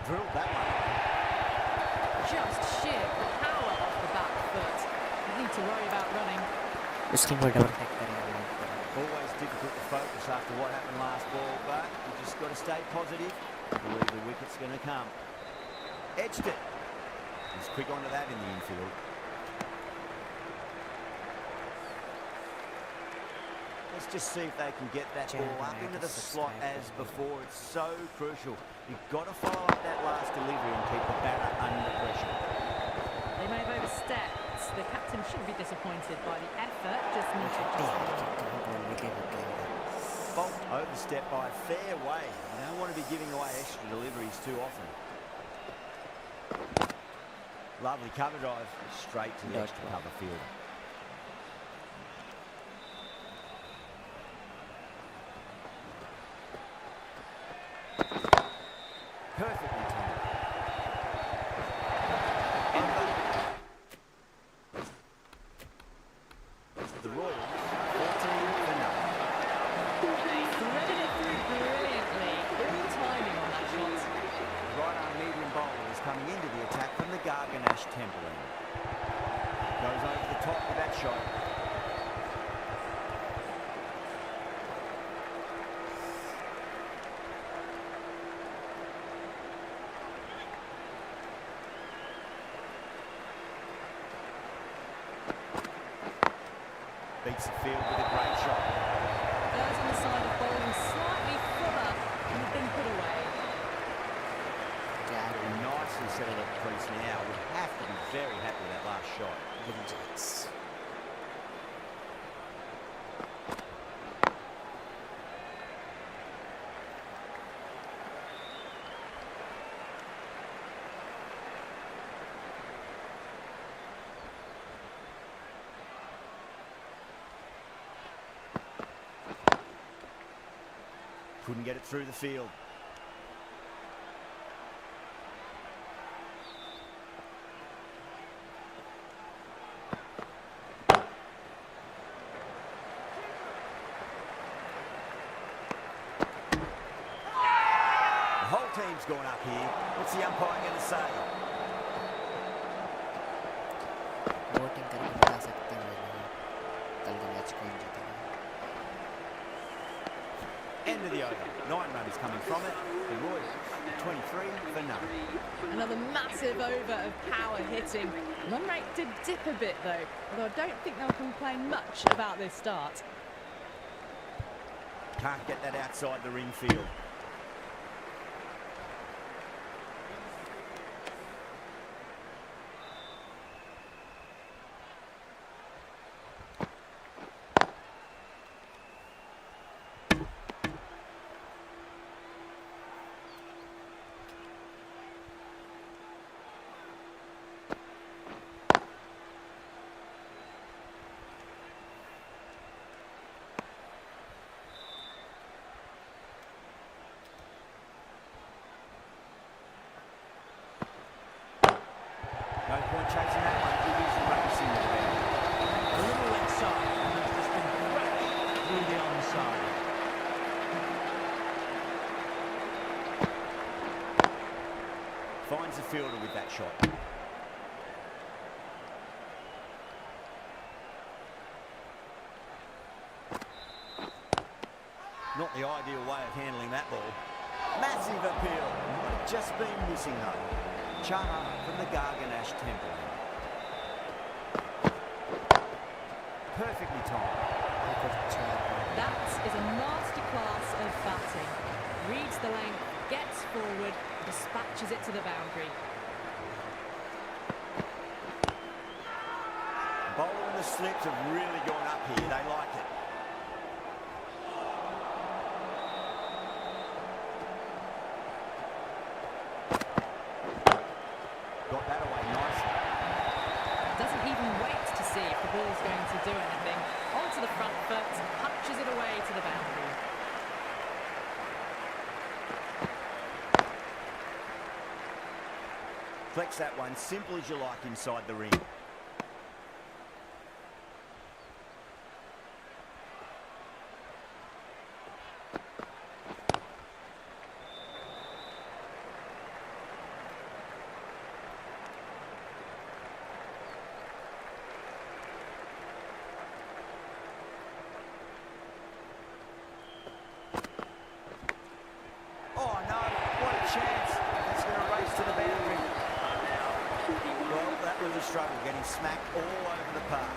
Speaker 2: Drilled that one.
Speaker 1: Just sheer power off the back foot. You need to worry about running.
Speaker 3: Screen को double tap करेंगे।
Speaker 2: Always difficult to focus after what happened last ball, but you just got to stay positive. I believe the wicket's going to come. Edged it. He's quick onto that in the infield. Let's just see if they can get that ball up into the slot as before. It's so crucial. You've got to follow up that last delivery and keep the batter under pressure.
Speaker 1: They may have overstepped. The captain shouldn't be disappointed by the effort. Just need to
Speaker 2: Bolt overstepped by a fair way. You don't want to be giving away extra deliveries too often. Lovely cover drive, straight to the extra cover fielder. Perfectly timed. The Royals, 14 for nothing.
Speaker 1: threaded it through brilliantly. Good timing on that shot.
Speaker 2: Right arm medium bowler is coming into the attack from the Garganash temple end. Goes over the top with that shot. Beats the field with a great shot.
Speaker 1: Goes on the side of bowling slightly fuller and has been put away.
Speaker 2: Nicely settled at the crease now. We have to be very happy with that last shot.
Speaker 3: Vengeance.
Speaker 2: Couldn't get it through the field. The whole team's gone up here. What's the umpire going to say?
Speaker 3: Voting करके बता सकते हैं कल का match कौन जीतेगा।
Speaker 2: End of the over. 9 runs coming from it. The Royals, 23 for none.
Speaker 1: Another massive over of power hitting. Run rate did dip a bit though, although I don't think they'll complain much about this start.
Speaker 2: Can't get that outside the ring field. finds the fielder with that shot. Not the ideal way of handling that ball. Massive appeal. Might have just been missing though. Chaha from the Garganash Temple. Perfectly timed.
Speaker 1: That is a masterclass of batting. Reads the length, gets forward, dispatches it to the boundary.
Speaker 2: Bowler and the slips have really gone up here. They like it. Got that away nicely.
Speaker 1: Doesn't even wait to see if the ball's going to do anything. Onto the front foot, punches it away to the boundary.
Speaker 2: Flex that one simple as you like inside the ring. Oh no, what a chance. It's going to race to the boundary. Well, that was a struggle, getting smacked all over the park.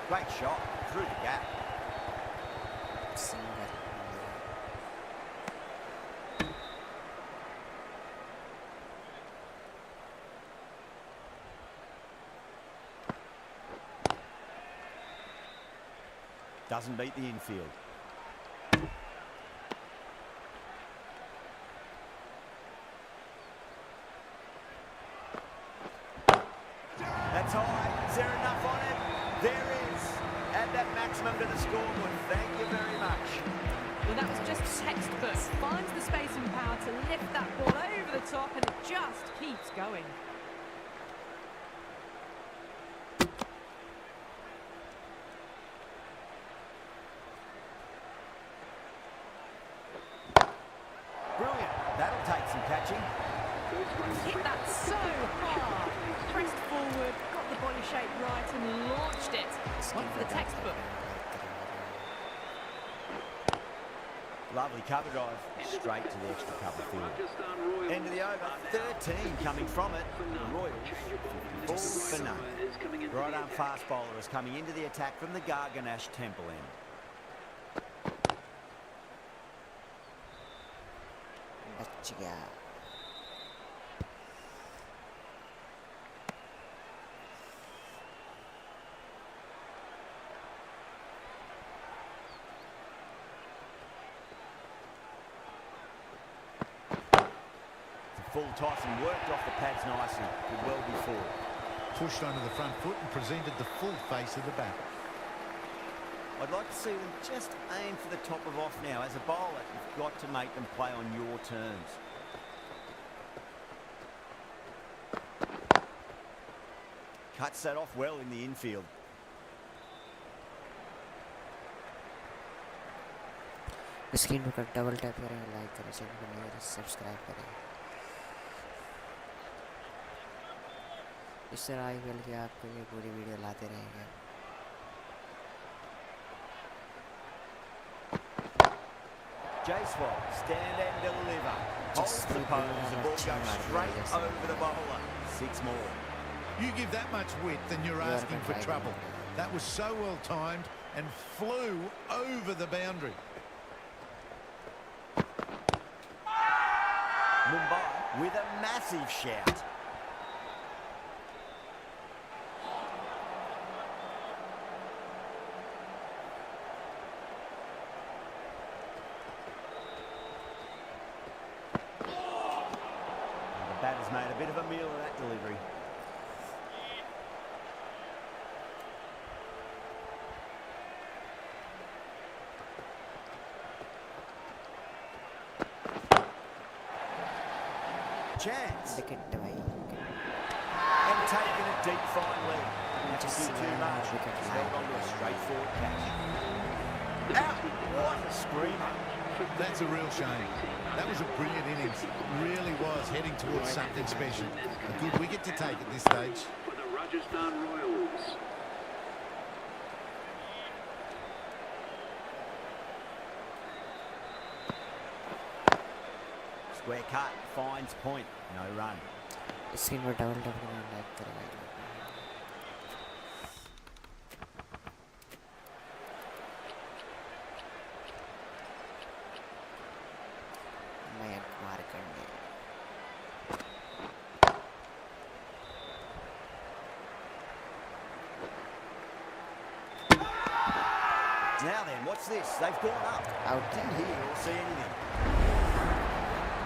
Speaker 2: Great shot, through the gap. Doesn't beat the infield. That's high. Is there enough on it? There is. Add that maximum to the scoreboard. Thank you very much.
Speaker 1: Well, that was just textbook. Finds the space and power to lift that ball over the top, and it just keeps going.
Speaker 2: Brilliant. That'll take some catching.
Speaker 1: Hit that so hard. Pressed forward, got the body shape right and launched it. One for the textbook.
Speaker 2: Lovely cover drive. Straight to the extra cover field. End of the over. 13 coming from it. The Royals 54 for none. Right arm fast bowler is coming into the attack from the Garganash Temple end. Full toss and worked off the pads nicely. Did well before.
Speaker 7: Pushed onto the front foot and presented the full face of the bat.
Speaker 2: I'd like to see them just aim for the top of off now. As a bowler, you've got to make them play on your terms. Cuts that off well in the infield.
Speaker 3: Screen पर double tap करें, like करें, channel को नए subscribe करें। इस तरह IPL की आपको ये पूरी वीडियो लाते रहेंगे।
Speaker 2: J-Swap, stand and deliver. Holds the pose, the ball goes straight over the bowler. 6 more.
Speaker 7: You give that much width and you're asking for trouble. That was so well timed and flew over the boundary.
Speaker 2: Mumbai with a massive shout. The batter's made a bit of a meal of that delivery. Chance.
Speaker 3: Wicket away.
Speaker 2: And taking a deep fine lead. Just do too much. He's held on to a straightforward catch. Out! What a screamer.
Speaker 7: That's a real shame. That was a brilliant innings. Really was heading towards something special. A good wicket to take at this stage.
Speaker 6: For the Rajasthan Royals.
Speaker 2: Square cut, finds point, no run.
Speaker 3: Screen पर double tap करना like करेगा मैं मार करने
Speaker 2: Now then, what's this? They've gone up.
Speaker 3: Out.
Speaker 2: Didn't hear or see anything.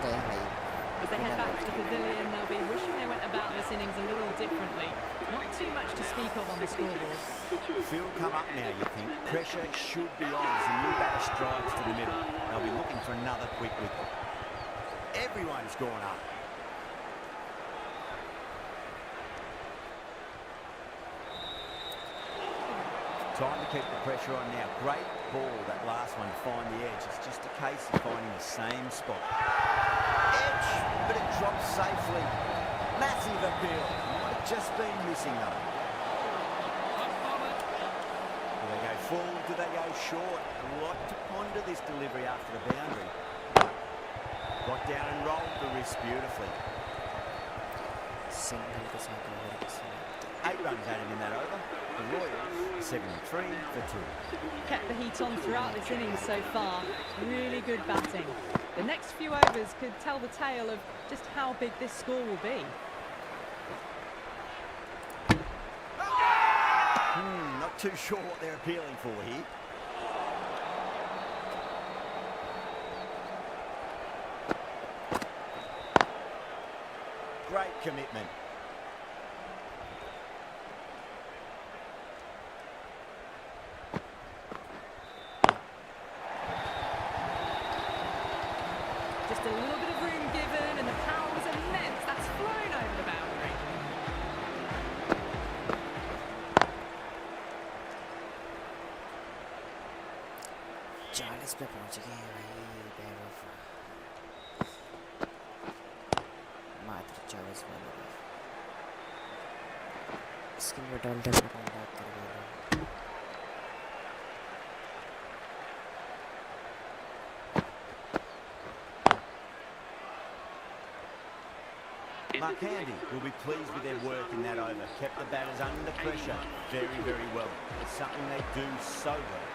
Speaker 3: गया भाई
Speaker 1: As they head back to the pavilion, they'll be wishing they went about this innings a little differently. Not too much to speak of on the scoreboard.
Speaker 2: Field come up now, you think. Pressure should be on as the new batter strides to the middle. They'll be looking for another quick wicket. Everyone's gone up. Time to keep the pressure on now. Great ball, that last one, to find the edge. It's just a case of finding the same spot. Edge, but it drops safely. Massive appeal. Might have just been missing though. Do they go full? Do they go short? A lot to ponder this delivery after the boundary. Got down and rolled the wrist beautifully.
Speaker 3: Single के साथ over के साथ
Speaker 2: 8 runs added in that over. The Royals 73 for 2.
Speaker 1: Kept the heat on throughout this innings so far. Really good batting. The next few overs could tell the tale of just how big this score will be.
Speaker 2: Not too sure what they're appealing for here. Great commitment.
Speaker 1: Just a little bit of room given and the power was immense. That's flown over the boundary.
Speaker 3: चालीस पे पहुंच गए हैं भाई बेवकूफ मात्र 24 वाले screen पर डबल टैप करना लाइक करेगा
Speaker 2: Markandi will be pleased with their work in that over. Kept the batters under pressure very, very well. It's something they do so well.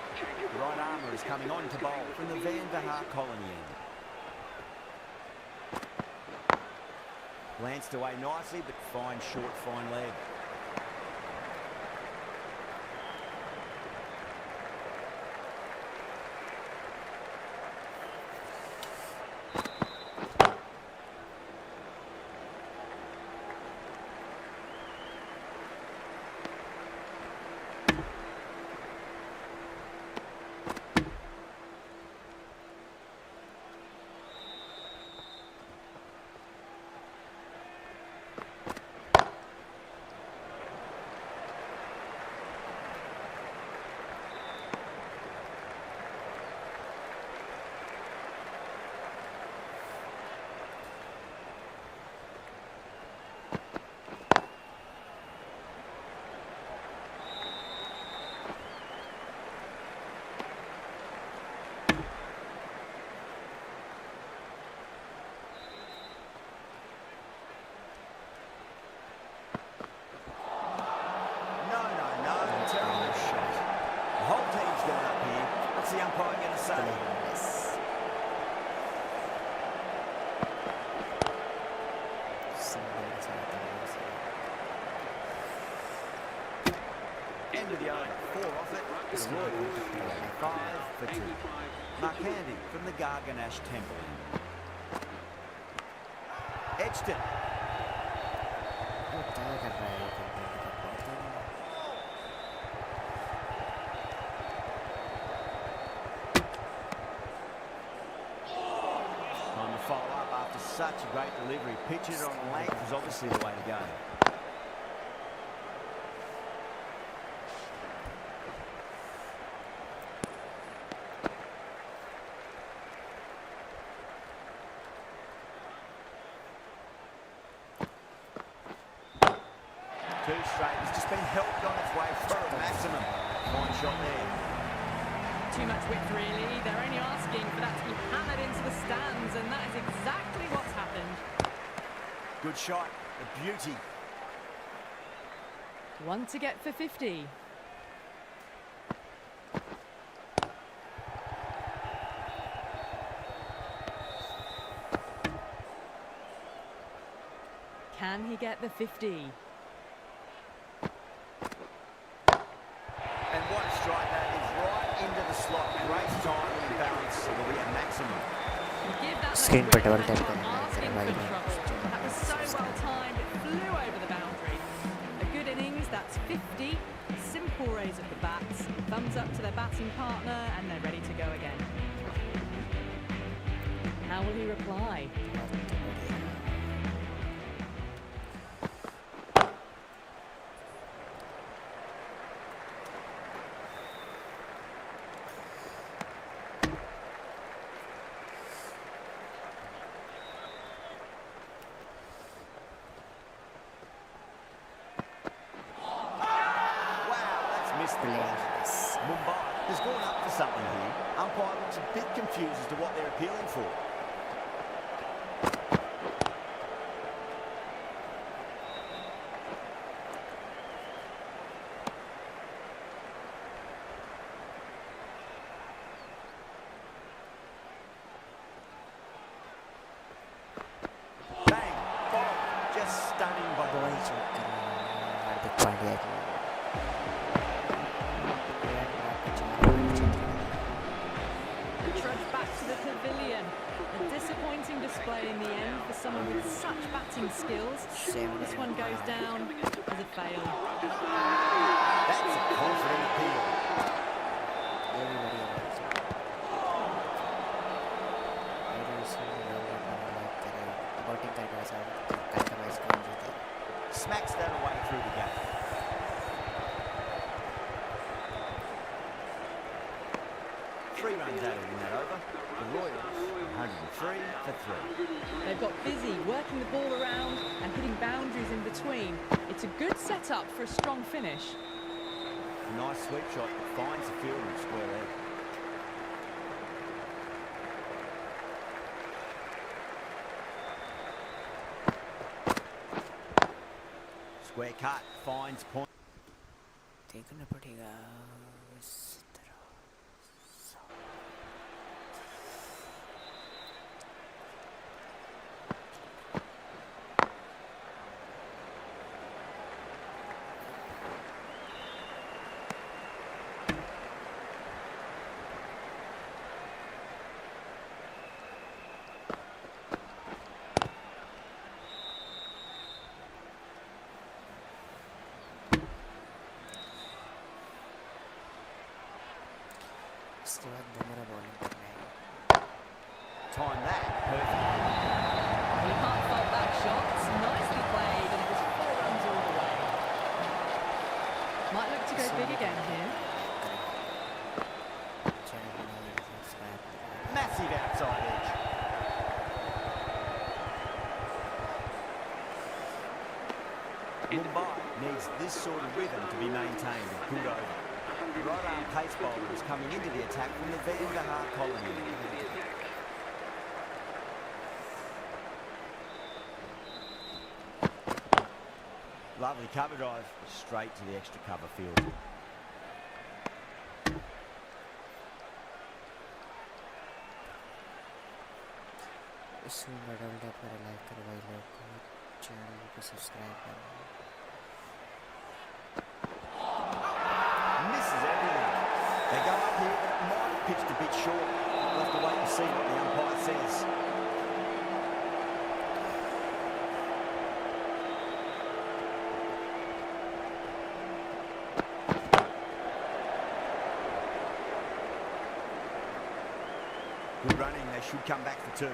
Speaker 2: The right armour is coming on to bowl from the Van der Haar colony end. Glanced away nicely, but fine short, fine leg. The umpire going to say?
Speaker 3: Yes.
Speaker 2: End of the over. 4 off it. The Royals 5 for 2. Markandi from the Garganash Temple. Edgton. Time to follow up after such a great delivery. Pitching it on length is obviously the way to go. too straight. It's just been helped on its way through at maximum. Fine shot there.
Speaker 1: Too much width, really. They're only asking for that to be hammered into the stands, and that is exactly what's happened.
Speaker 2: Good shot. A beauty.
Speaker 1: One to get for 50. Can he get the 50?
Speaker 2: And what a strike that is, right into the slot. Great timing and balance. It'll be a maximum.
Speaker 1: Give that
Speaker 3: Screen
Speaker 1: much
Speaker 3: पर double
Speaker 1: width
Speaker 3: tap
Speaker 1: and
Speaker 3: करना है,
Speaker 1: asking for
Speaker 3: otherwise
Speaker 1: trouble. That was so well timed, it flew over the boundary. A good innings, that's 50. Simple raise of the bats. Thumbs up to their batting partner, and they're ready to go again. How will he reply?
Speaker 2: Mumbai has gone up for something here. Umpire looks a bit confused as to what they're appealing for. Bang! Ball! Just stunning by the way.
Speaker 1: Trudge back to the pavilion. A disappointing display in the end for someone with such batting skills. This one goes down as a fail.
Speaker 2: That's a confident appeal. Smacks that away through the gap. Three runs added in that over. The Royals, 103 for 3.
Speaker 1: They've got busy working the ball around and hitting boundaries in between. It's a good setup for a strong finish.
Speaker 2: A nice sweep shot that finds the field in square leg. Square cut finds point.
Speaker 3: देखना पड़ेगा इस तरह इसके बाद दोबारा bowling करना है
Speaker 2: Time that perfect.
Speaker 1: You can't fault that shot. It's nicely played, and it was 4 runs all the way. Might look to go big again here.
Speaker 2: Massive outside edge. Mumbai needs this sort of rhythm to be maintained. A good over. The right arm pace bowler is coming into the attack from the Vandahar colony. Lovely cover drive, straight to the extra cover field.
Speaker 3: इसमें double tap पर like करो भाई लोग को channel को subscribe करो
Speaker 2: Misses everything. They go up here, but it might have pitched a bit short. We'll have to wait and see what the umpire says. Good running, they should come back for 2.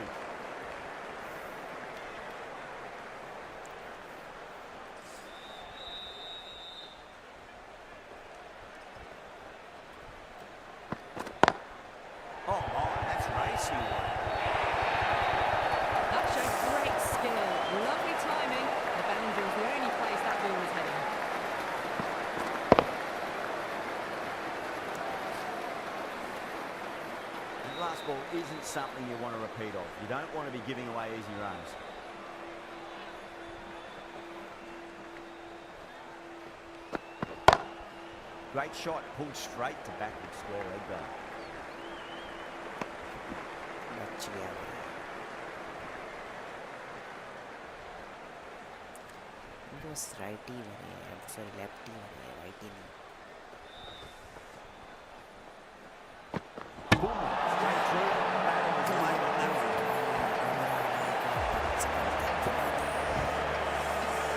Speaker 2: Oh my, that's racing.
Speaker 1: That shows great skill. Lovely timing. The boundary was the only place that ball was heading.
Speaker 2: fast ball isn't something you want to repeat of. You don't want to be giving away easy runs. Great shot, pulled straight to backward square leg though.
Speaker 3: बच गया वो। इनको बस right ही बने हैं, sorry left ही बने हैं, right ही नहीं।
Speaker 2: Straight through. Batting was late on that one.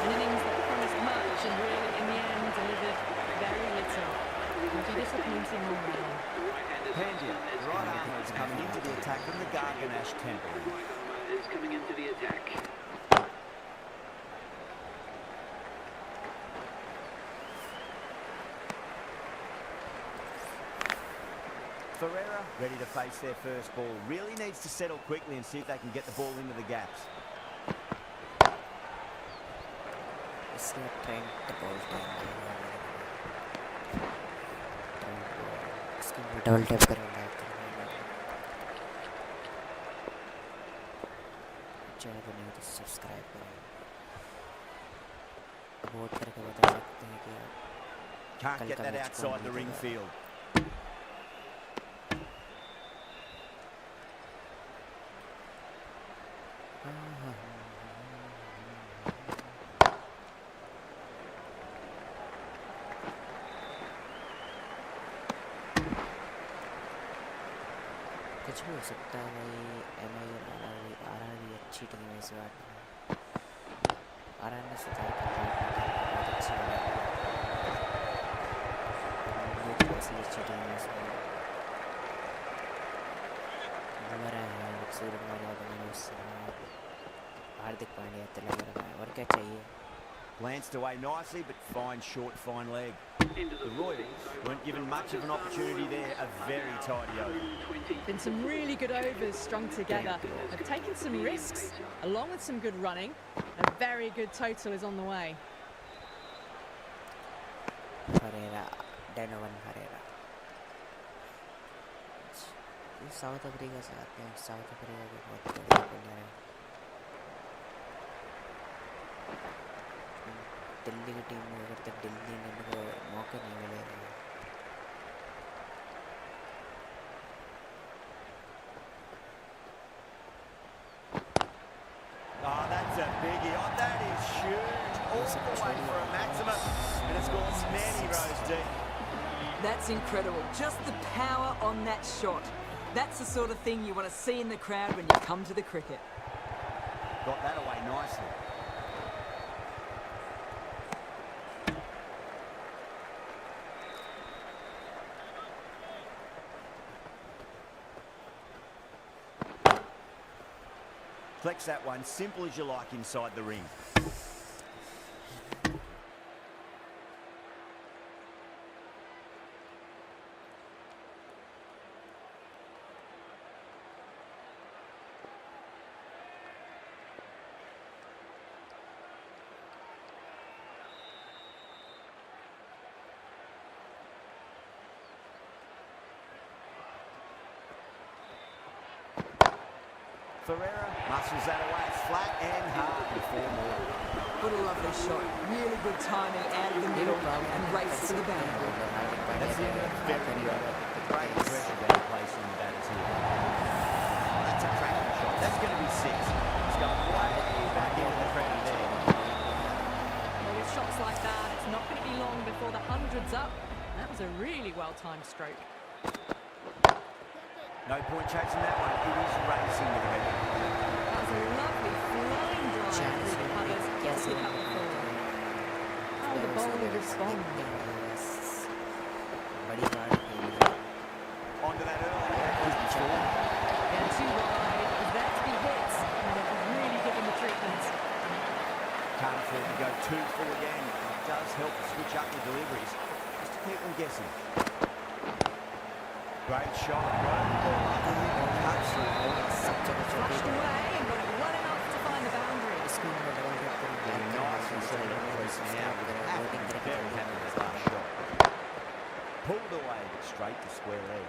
Speaker 1: An innings that promised much and really, in the end, delivered very little. It'll be disappointing all round.
Speaker 2: Pandya, right armour is coming into the attack from the Garganash temple.
Speaker 6: Right armour is coming into the attack.
Speaker 2: Ferreira ready to face their first ball. Really needs to settle quickly and see if they can get the ball into the gaps.
Speaker 3: इसने trend ball इसकी double tap करेंगे channel को नहीं तो subscribe करें, vote करके बता सकते हैं कि
Speaker 2: Can't get that outside the ring field.
Speaker 3: कुछ भी हो सकता है भाई। MI और RR भी अच्छी टीम है इस बार। RR ने सुधार कर बहुत अच्छी है, बहुत अच्छी टीम है इसमें। हमारा है सूर्यकुमार यादव, हार्दिक पांड्या तो लग रहा है, और क्या चाहिए।
Speaker 2: Glanced away nicely, but fine short, fine leg. The Royals weren't given much of an opportunity there. A very tidy over.
Speaker 1: Been some really good overs strung together. They've taken some risks, along with some good running. A very good total is on the way.
Speaker 3: Ferreira, Donovan Ferreira। ये south Africa से आते हैं, south Africa के बहुत बड़े player हैं। दिल्ली की team में अगर तक दिल्ली ने इनको मौका नहीं मिलेगा।
Speaker 2: Oh, that's a biggie. Oh, that is huge. All the way for a maximum. And it's gone many rows deep.
Speaker 5: That's incredible. Just the power on that shot. That's the sort of thing you want to see in the crowd when you come to the cricket.
Speaker 2: Got that away nicely. Flex that one, simple as you like inside the ring. Ferreira muscles that away, flat and hard before more.
Speaker 5: What a lovely shot. Really good timing out of the middle and race to the boundary.
Speaker 2: That's the end of the very great pressure being placed on the batters here. That's a cracking shot. That's going to be six. It's going way back into the crowd there.
Speaker 1: Well, with shots like that, it's not going to be long before the 100's up. That was a really well-timed stroke.
Speaker 2: No point chasing that one. It is racing to the head.
Speaker 1: That was a lovely flying drive through the covers. Yes, it up the ball. How the bowler respond.
Speaker 3: बड़ी गाड़ी
Speaker 2: Onto that early.
Speaker 1: Yeah, too wide. It was there to be hit, and it was really given the treatment.
Speaker 2: Can't afford to go too full again. It does help to switch up the deliveries, just to keep them guessing. Great shot. Cuts through.
Speaker 1: Flashed away and got it well enough to find the boundary.
Speaker 2: And nice and set it up close now. Very happy with that last shot. Pulled away, but straight to square leg.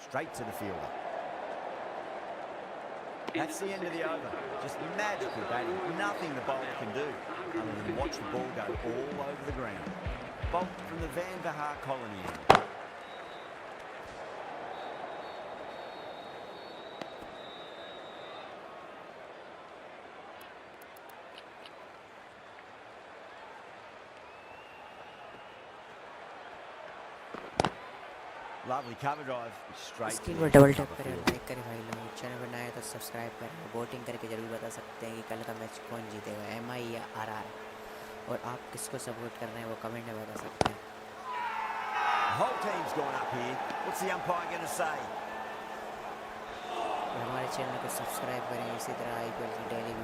Speaker 2: straight to the fielder. That's the end of the over. Just magical batting. Nothing the bowler can do other than watch the ball go all over the ground. Bolt from the Van Vahar colony end. Lovely cover drive straight to
Speaker 3: screen
Speaker 2: the
Speaker 3: पर double
Speaker 2: cover
Speaker 3: tap करें और
Speaker 2: field.
Speaker 3: Like करें भाई लोग। Channel पर नए हैं तो सब्सक्राइब करें। वोटिंग करके जरूर बता सकते हैं कि कल का मैच कौन जीतेगा, MI या RR। और आप किसको सपोर्ट कर रहे हैं वो कमेंट में बता सकते हैं।
Speaker 2: The whole team's gone up here. What's the umpire going to say?
Speaker 3: और हमारे चैनल को सब्सक्राइब करें। इसी तरह IPL की डेली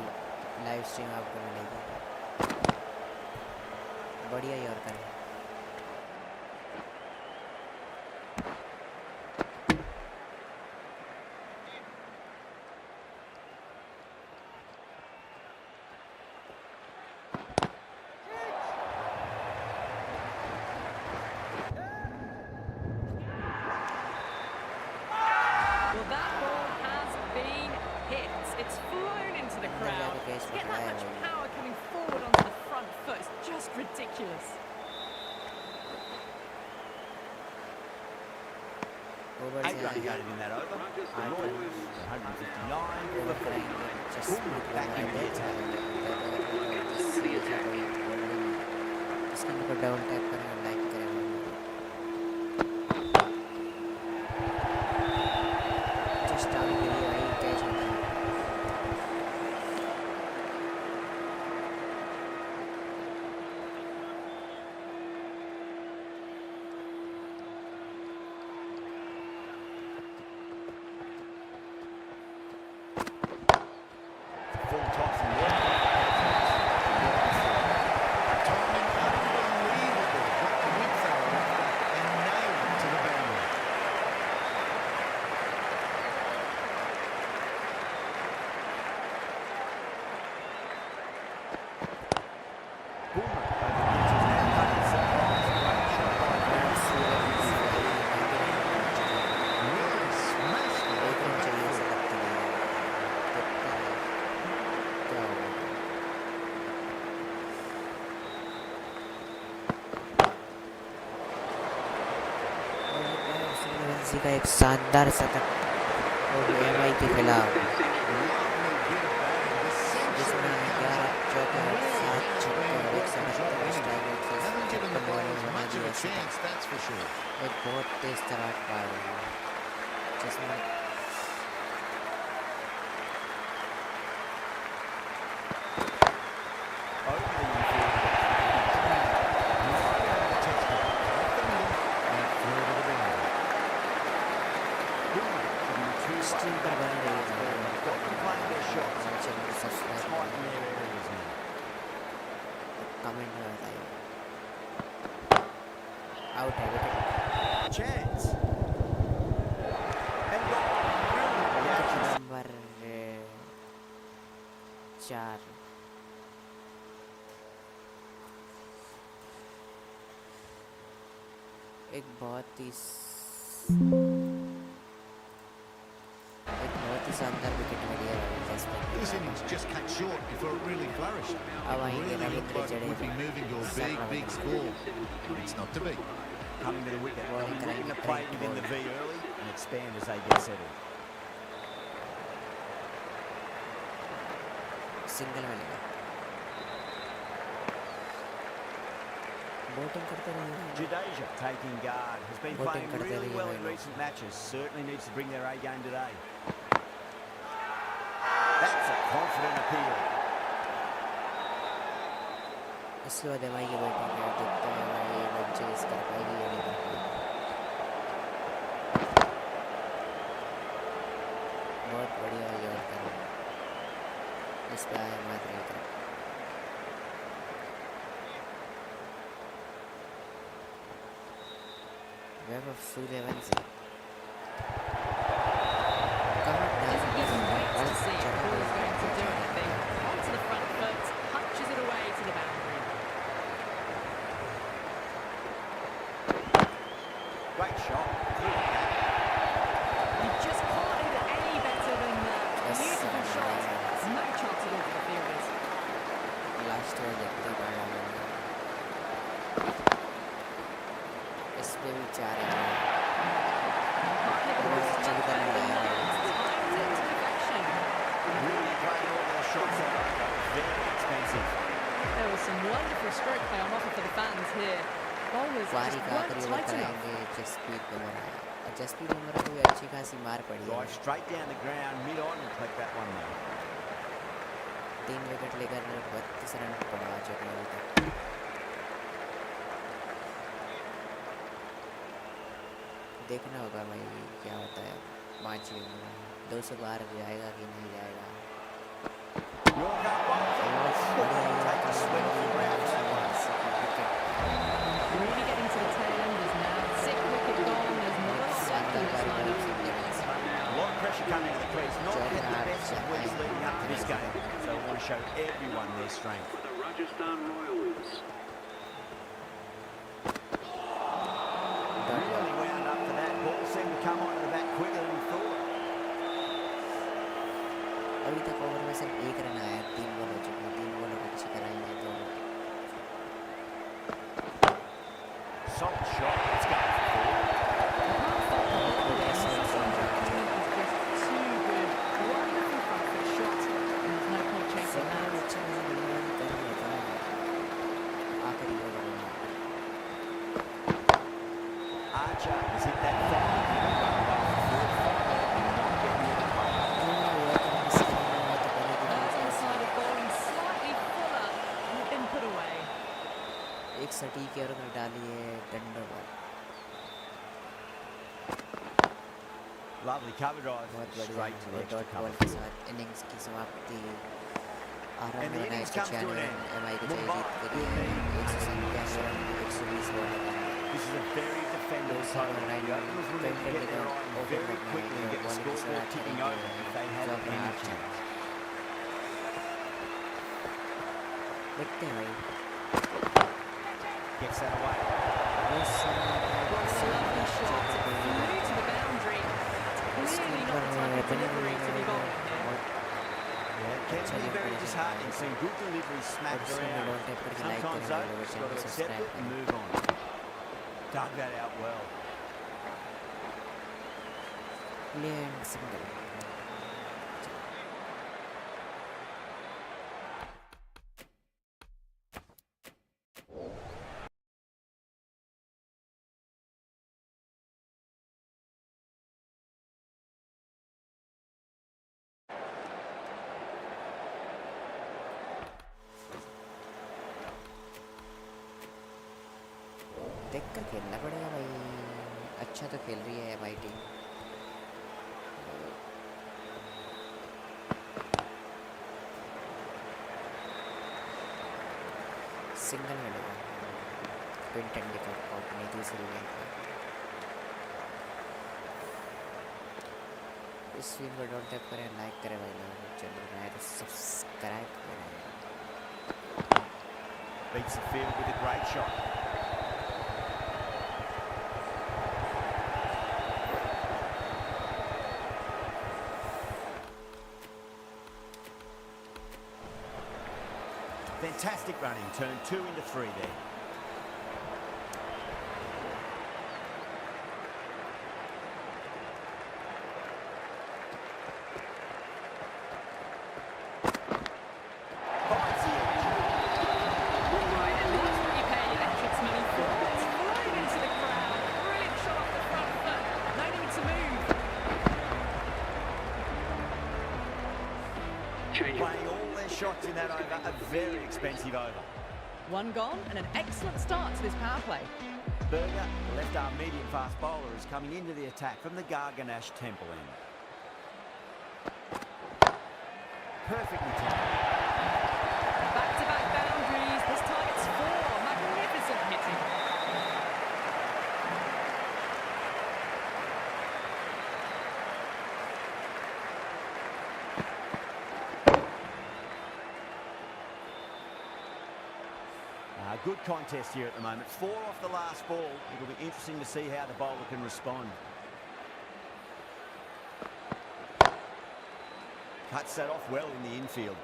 Speaker 3: लाइव स्ट्रीम आपको मिलेगी। बढ़िया ही और करें।
Speaker 1: Well, that ball has been hit. It's flown into the crowd. To get that much power coming forward onto the front foot is just ridiculous.
Speaker 3: Over
Speaker 2: 8
Speaker 3: से
Speaker 2: run gathered in that over. The Royals 159.
Speaker 3: Over कराएंगे just
Speaker 2: Back in the attack.
Speaker 3: Screen पर double tap करें और like करें। Just आगे के लिए वही कैच होता है।
Speaker 2: Full toss and work.
Speaker 7: Timing unbelievable. Got the whip throw and nailed it to the boundary.
Speaker 2: Boomer overgets his man cut himself. Great shot by
Speaker 7: Really smashed it off the back
Speaker 3: चाहिए
Speaker 7: foot.
Speaker 3: इसे लगता है क्या होगा। सूर्यवंशी का एक शानदार शतक और MI के खिलाफ जिसमें 11 चौके और 7 छक्के और 178 स्ट्राइक रेट से
Speaker 7: Haven't given the
Speaker 3: 56 बॉलों
Speaker 7: bowlers
Speaker 3: में बना
Speaker 7: much of
Speaker 3: दिया
Speaker 7: a
Speaker 3: शतक।
Speaker 7: chance, that's for sure.
Speaker 3: एक बहुत तेज तरार पार हुआ जिसमें
Speaker 2: over the infield.
Speaker 7: Textbook. Off the middle and through to the boundary.
Speaker 2: Boomer giving the two
Speaker 3: stream पर बने रहिए।
Speaker 2: got them playing their shots.
Speaker 3: हमारे चैनल को subscribe
Speaker 2: Tight in their areas now.
Speaker 3: Comment में बताइए। आउट है wicket.
Speaker 2: Chance. And goal. Brilliant reaction.
Speaker 3: Number 4 एक बहुत ही शानदार विकेट मिली है
Speaker 7: This innings just cut short before it really flourished.
Speaker 3: अब आएंगे
Speaker 7: Really
Speaker 3: Ravindra
Speaker 7: looked like it would be
Speaker 3: Jadeja.
Speaker 7: moving to a big, big score. It's not to be.
Speaker 2: Coming to the wicket.
Speaker 3: Bowling
Speaker 2: They'll be looking to
Speaker 3: karaenge,
Speaker 2: play
Speaker 3: break
Speaker 2: within the
Speaker 3: ball.
Speaker 2: V early and expand as they get settled.
Speaker 3: Single मिलेगा। Batting करते रहिए।
Speaker 2: Jadeja taking guard. Has been
Speaker 3: Bowling
Speaker 2: playing
Speaker 3: karte
Speaker 2: really
Speaker 3: rahiye
Speaker 2: well
Speaker 3: bhai
Speaker 2: in
Speaker 3: log.
Speaker 2: recent matches. Certainly needs to bring their A game today. That's a confident appeal.
Speaker 3: इसके बाद MI की batting है। देखते हैं MI one chase कर पाएगी या नहीं कर पाएगी। बहुत बढ़िया है यार कर। इस पे आया मत नहीं कर। Web of Suryavanshi. कहाँ
Speaker 1: Doesn't
Speaker 3: डाल
Speaker 1: even wait to
Speaker 3: सकते
Speaker 1: see if
Speaker 3: हैं?
Speaker 1: the ball's going to do anything. Onto the front foot, punches it away to the boundary.
Speaker 2: Great shot.
Speaker 3: इस पे भी 4 है
Speaker 2: Really playing all their shots out. Very expensive.
Speaker 1: There was some wonderful stroke play on offer for the fans here. Bowlers
Speaker 3: वारी
Speaker 1: just
Speaker 3: का
Speaker 1: weren't
Speaker 3: आखिरी over
Speaker 1: tight enough.
Speaker 3: कराएंगे जसप्रीत बुमराह और जसप्रीत बुमराह को भी अच्छी खासी मार पड़ी है
Speaker 2: Drive straight down the ground, mid-on, and collect that one though.
Speaker 3: 3 wicket लेकर 32 रन पड़ा चुके हैं अभी तक देखना होगा भाई क्या होता है 5 212 जाएगा कि नहीं जाएगा
Speaker 2: Yorker bowls it. Take a swing all round that one.
Speaker 1: Really getting to the tail enders now. 6 wicket gone. There's not a lot left in this lineup.
Speaker 2: A lot of pressure coming to the crease. Not had the best of weeks leading up to this game. So we want to show everyone their strength.
Speaker 6: For the Rajasthan Royals.
Speaker 2: Really wound up for that. Ball seemed to come onto the bat quicker than we thought.
Speaker 3: अभी तक over में सिर्फ 1 run आया 3 ball हो चुके हैं 3 बॉलों को अच्छी कराएंगे तो
Speaker 2: Solid shot. Let's go. Archer has hit that final middle run well for 4-5 and not getting it at home.
Speaker 1: Inside of bowling slightly fuller and been put away.
Speaker 3: एक सटीक ओवर में डाली है डंडा बॉल
Speaker 2: Lovely cover drive.
Speaker 3: बहुत
Speaker 2: Straight to the
Speaker 3: बढ़िया
Speaker 2: extra
Speaker 3: dot ball
Speaker 2: cover.
Speaker 3: के साथ इनिंग्स की समाप्ति
Speaker 2: And
Speaker 3: आरंभ
Speaker 2: the
Speaker 3: होना है
Speaker 2: innings comes to an
Speaker 3: 96
Speaker 2: end.
Speaker 3: MI को चाहिए
Speaker 2: Mumbai
Speaker 3: जीत के
Speaker 2: will
Speaker 3: लिए
Speaker 2: need
Speaker 3: 197 रन 120 बॉल लगाए
Speaker 2: This is a very defendable total. The openers will need to get their eye on very quickly and get the scoreboard ticking over if they have any chance.
Speaker 3: देखते हैं भाई
Speaker 2: Gets that away.
Speaker 1: Lovely shot. Flew to the boundary. Clearly not the type of delivery to be bowling here.
Speaker 2: Yeah, it can be very disheartening seeing good delivery smacked around. Sometimes though, you've got to accept it and move on. Dug that out well.
Speaker 3: Plain single देखकर खेलना पड़ेगा भाई अच्छा तो खेल रही है MI team single मिलेगा क्विंटन डिकॉक को अपनी दूसरी गेंद पर इस वीडियो को डोंट टैप करें लाइक करें भाई लोग चैनल को तो सब्सक्राइब करें
Speaker 2: Beats the field with a great shot. Fantastic running, turned 2 into 3 there. Finds the edge.
Speaker 1: And that's what you pay your electrics money for. It's flying into the crowd. Brilliant shot off the front foot. No need to move.
Speaker 6: Change.
Speaker 2: Playing all their shots in that over, a very expensive over.
Speaker 1: One gone and an excellent start to this power play.
Speaker 2: Berger, the left-arm medium-fast bowler, is coming into the attack from the Garganash Temple end. Perfectly timed.
Speaker 1: Back-to-back boundaries. This time it's 4. Magnificent hitting.
Speaker 2: Good contest here at the moment. 4 off the last ball. It'll be interesting to see how the bowler can respond. Cuts that off well in the infield.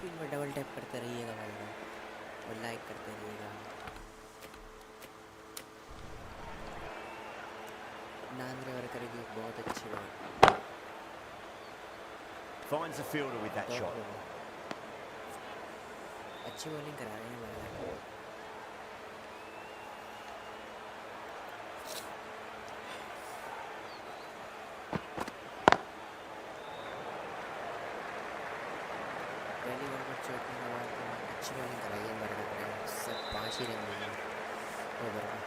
Speaker 3: Screen पर double tap करते रहिएगा भाई लोग और like करते रहिएगा। Nandre worker की एक बहुत अच्छी ball.
Speaker 2: Finds the fielder with that shot.
Speaker 3: अच्छी बॉलिंग करा रहे हैं भाई। पहली बॉल पर चौके के बाद अच्छी बॉलिंग कराई है बर्गर ने, सब 5 ही रन लिए ओवर में।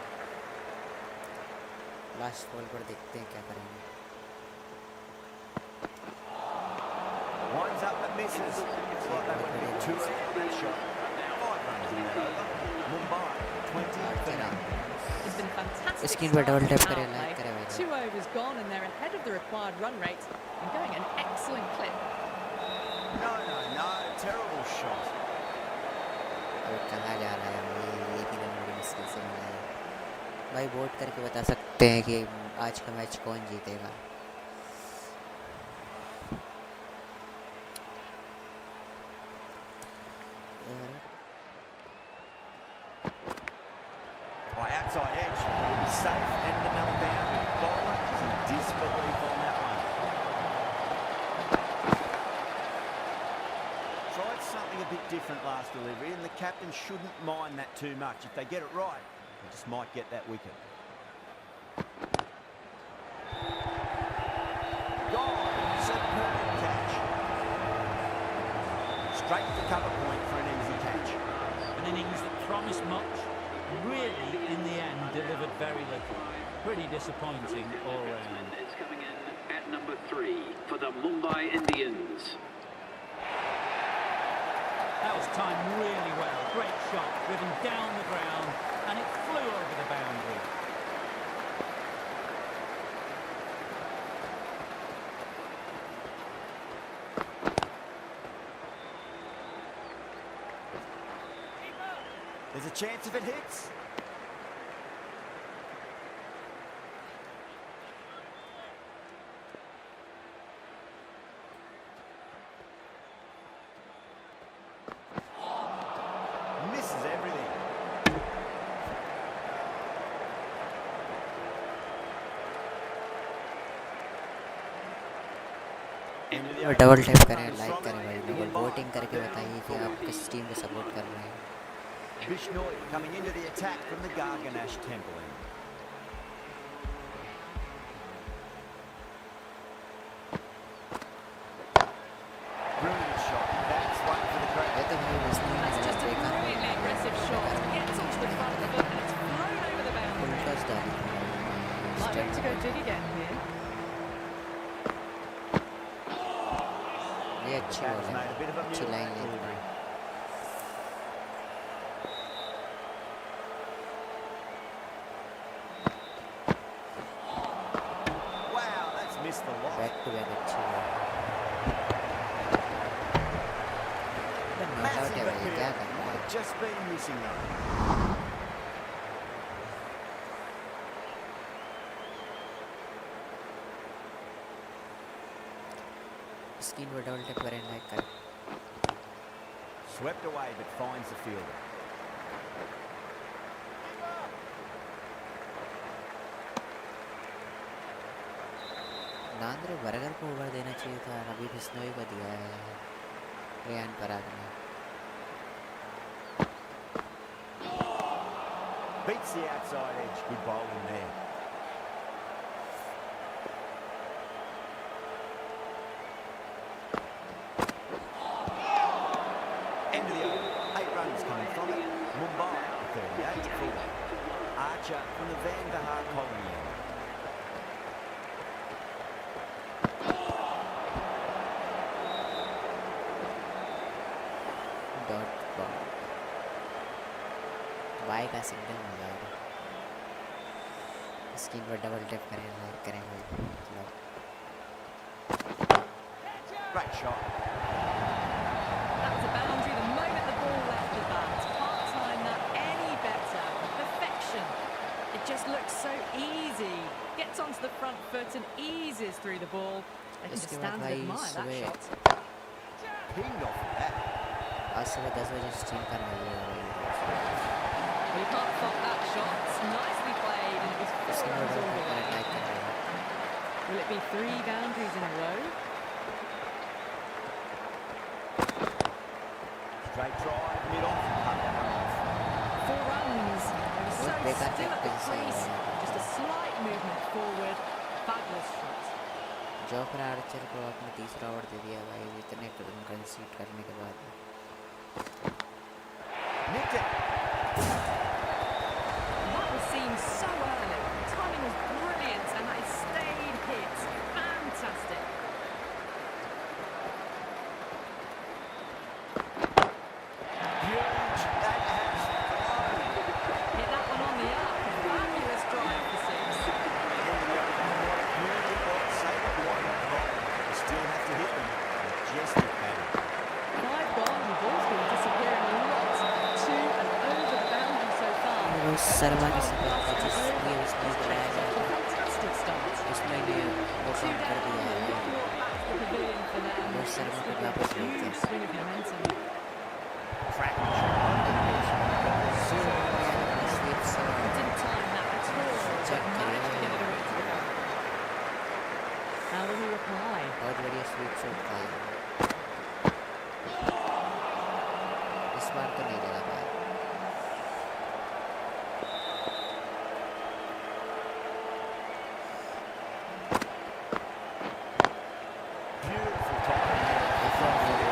Speaker 3: लास्ट बॉल पर देखते हैं क्या करेंगे।
Speaker 2: Winds up but misses. Looks like they went a bit too early on that shot. 5 runs in that over. Mumbai 20 for none.
Speaker 1: It's been fantastic.
Speaker 3: Screen पर डबल टैप
Speaker 1: start
Speaker 3: करें,
Speaker 1: to
Speaker 3: like
Speaker 1: power
Speaker 3: करें
Speaker 1: play.
Speaker 3: भाई।
Speaker 1: 2 overs gone and they're ahead of the required run rate and going an excellent clip.
Speaker 2: No. Terrible shot.
Speaker 3: अब कहाँ जा रहा है भाई, एक ही रन बड़ी मुश्किल से मिला है भाई। वोट करके बता सकते हैं कि आज का मैच कौन जीतेगा।
Speaker 2: Outside edge. Safe and another boundary. Bowler is in disbelief on that one. Tried something a bit different last delivery, and the captain shouldn't mind that too much. If they get it right, they just might get that wicket. Gone. Superb catch. Straight to cover point for an easy catch.
Speaker 4: An innings that promised much, really in the end delivered very little. Pretty disappointing all round.
Speaker 6: Is coming in at number 3 for the Mumbai Indians.
Speaker 4: That was timed really well. Great shot, driven down the ground, and it flew over the boundary.
Speaker 2: There's a chance if it hits. Misses everything.
Speaker 3: Double tap करें, like करें भाई लोग, voting करके बताइए कि आप किस team को सपोर्ट कर रहे हैं।
Speaker 2: Bishnoi coming into the attack from the Garganash temple end. Brilliant shot. That's one for the crowd.
Speaker 3: ये तो भाई बिश्नोई ने
Speaker 1: That's just a
Speaker 3: देखा
Speaker 1: brilliantly aggressive shot. Gets onto the front of the foot and it's flown over the boundary.
Speaker 3: उल्टा डाली थी
Speaker 1: Might look to go big again here.
Speaker 3: ये अच्छी बॉल है, अच्छी लाइन ले ली।
Speaker 2: Wow, that's missed the lot.
Speaker 3: Back to back अच्छी बॉल। नॉट आउट है भाई, ये क्या कर रहा है।
Speaker 2: Just been missing that.
Speaker 3: Screen पर डबल टैप करें, लाइक करें।
Speaker 2: Swept away but finds the fielder.
Speaker 3: Nandre Burger को ओवर देना चाहिए था, अभी बिश्नोई को दिया है रेयान पराग ने।
Speaker 2: Beats the outside edge. Good bowling there. End of the over. 8 runs coming from it. Mumbai 38 for Archer from the Van der Haar colony end.
Speaker 3: Dot ball by का सिग्नल मिल जाएगा। स्क्रीन पर double tap करें, like करें भाई लोग।
Speaker 2: Great shot.
Speaker 1: That was a boundary the moment the ball left the bat. Can't time that any better. Perfection. It just looks so easy. Gets onto the front foot and eases through the ball. I can just
Speaker 3: इसके बाद
Speaker 1: stand and
Speaker 3: भाई
Speaker 1: admire that
Speaker 3: सुबह
Speaker 1: shot.
Speaker 2: Pinged off of that.
Speaker 3: आज सुबह 10 बजे stream करना है
Speaker 1: Well, you can't fault that shot. It's nicely played, and it was 4
Speaker 3: इसके
Speaker 1: runs
Speaker 3: बाद
Speaker 1: all the way.
Speaker 3: अटैक कर रहा है
Speaker 1: Will it be 3 boundaries in a row?
Speaker 2: Straight drive, mid-off, cut that one off.
Speaker 1: 4 runs. They were so
Speaker 3: बेकार
Speaker 1: still at the
Speaker 3: tactics है
Speaker 1: crease.
Speaker 3: यार।
Speaker 1: Just a slight movement forward. Fabulous shot.
Speaker 3: Jofra Archer को आपने तीसरा over दे दिया भाई इतने run कंसीड करने के बाद
Speaker 2: Nicked it.
Speaker 1: That was seen so early. The timing was brilliant, and that stayed hit. Fantastic.
Speaker 2: Huge. That has flown.
Speaker 1: Hit that one on the up. Fabulous drive for 6.
Speaker 2: You still have to hit them. Just hit that.
Speaker 1: 5 gone, the ball's been disappearing a lot. 2 and over the boundary so far.
Speaker 3: वो शर्मा की support
Speaker 1: Plus,
Speaker 3: का
Speaker 1: it's
Speaker 3: जिसमें
Speaker 1: really
Speaker 3: उसने बनाया
Speaker 1: a fantastic start.
Speaker 3: उसमें भी वो
Speaker 1: 2
Speaker 3: काम कर
Speaker 1: down,
Speaker 3: दिया है
Speaker 1: one more back to the pavilion for them.
Speaker 3: वो शर्मा को
Speaker 1: It's
Speaker 3: वापस
Speaker 1: a
Speaker 3: भेज
Speaker 1: huge
Speaker 3: दिया
Speaker 1: swing of momentum.
Speaker 2: Cracking shot.
Speaker 3: Sweep से
Speaker 1: Didn't time that at all,
Speaker 3: Check
Speaker 1: but managed to get it
Speaker 3: करिए
Speaker 1: away to the goal. How do we reply?
Speaker 3: बहुत बढ़िया sweep shot था ये। इस बार तो नहीं लगा पाया
Speaker 2: Beautiful time.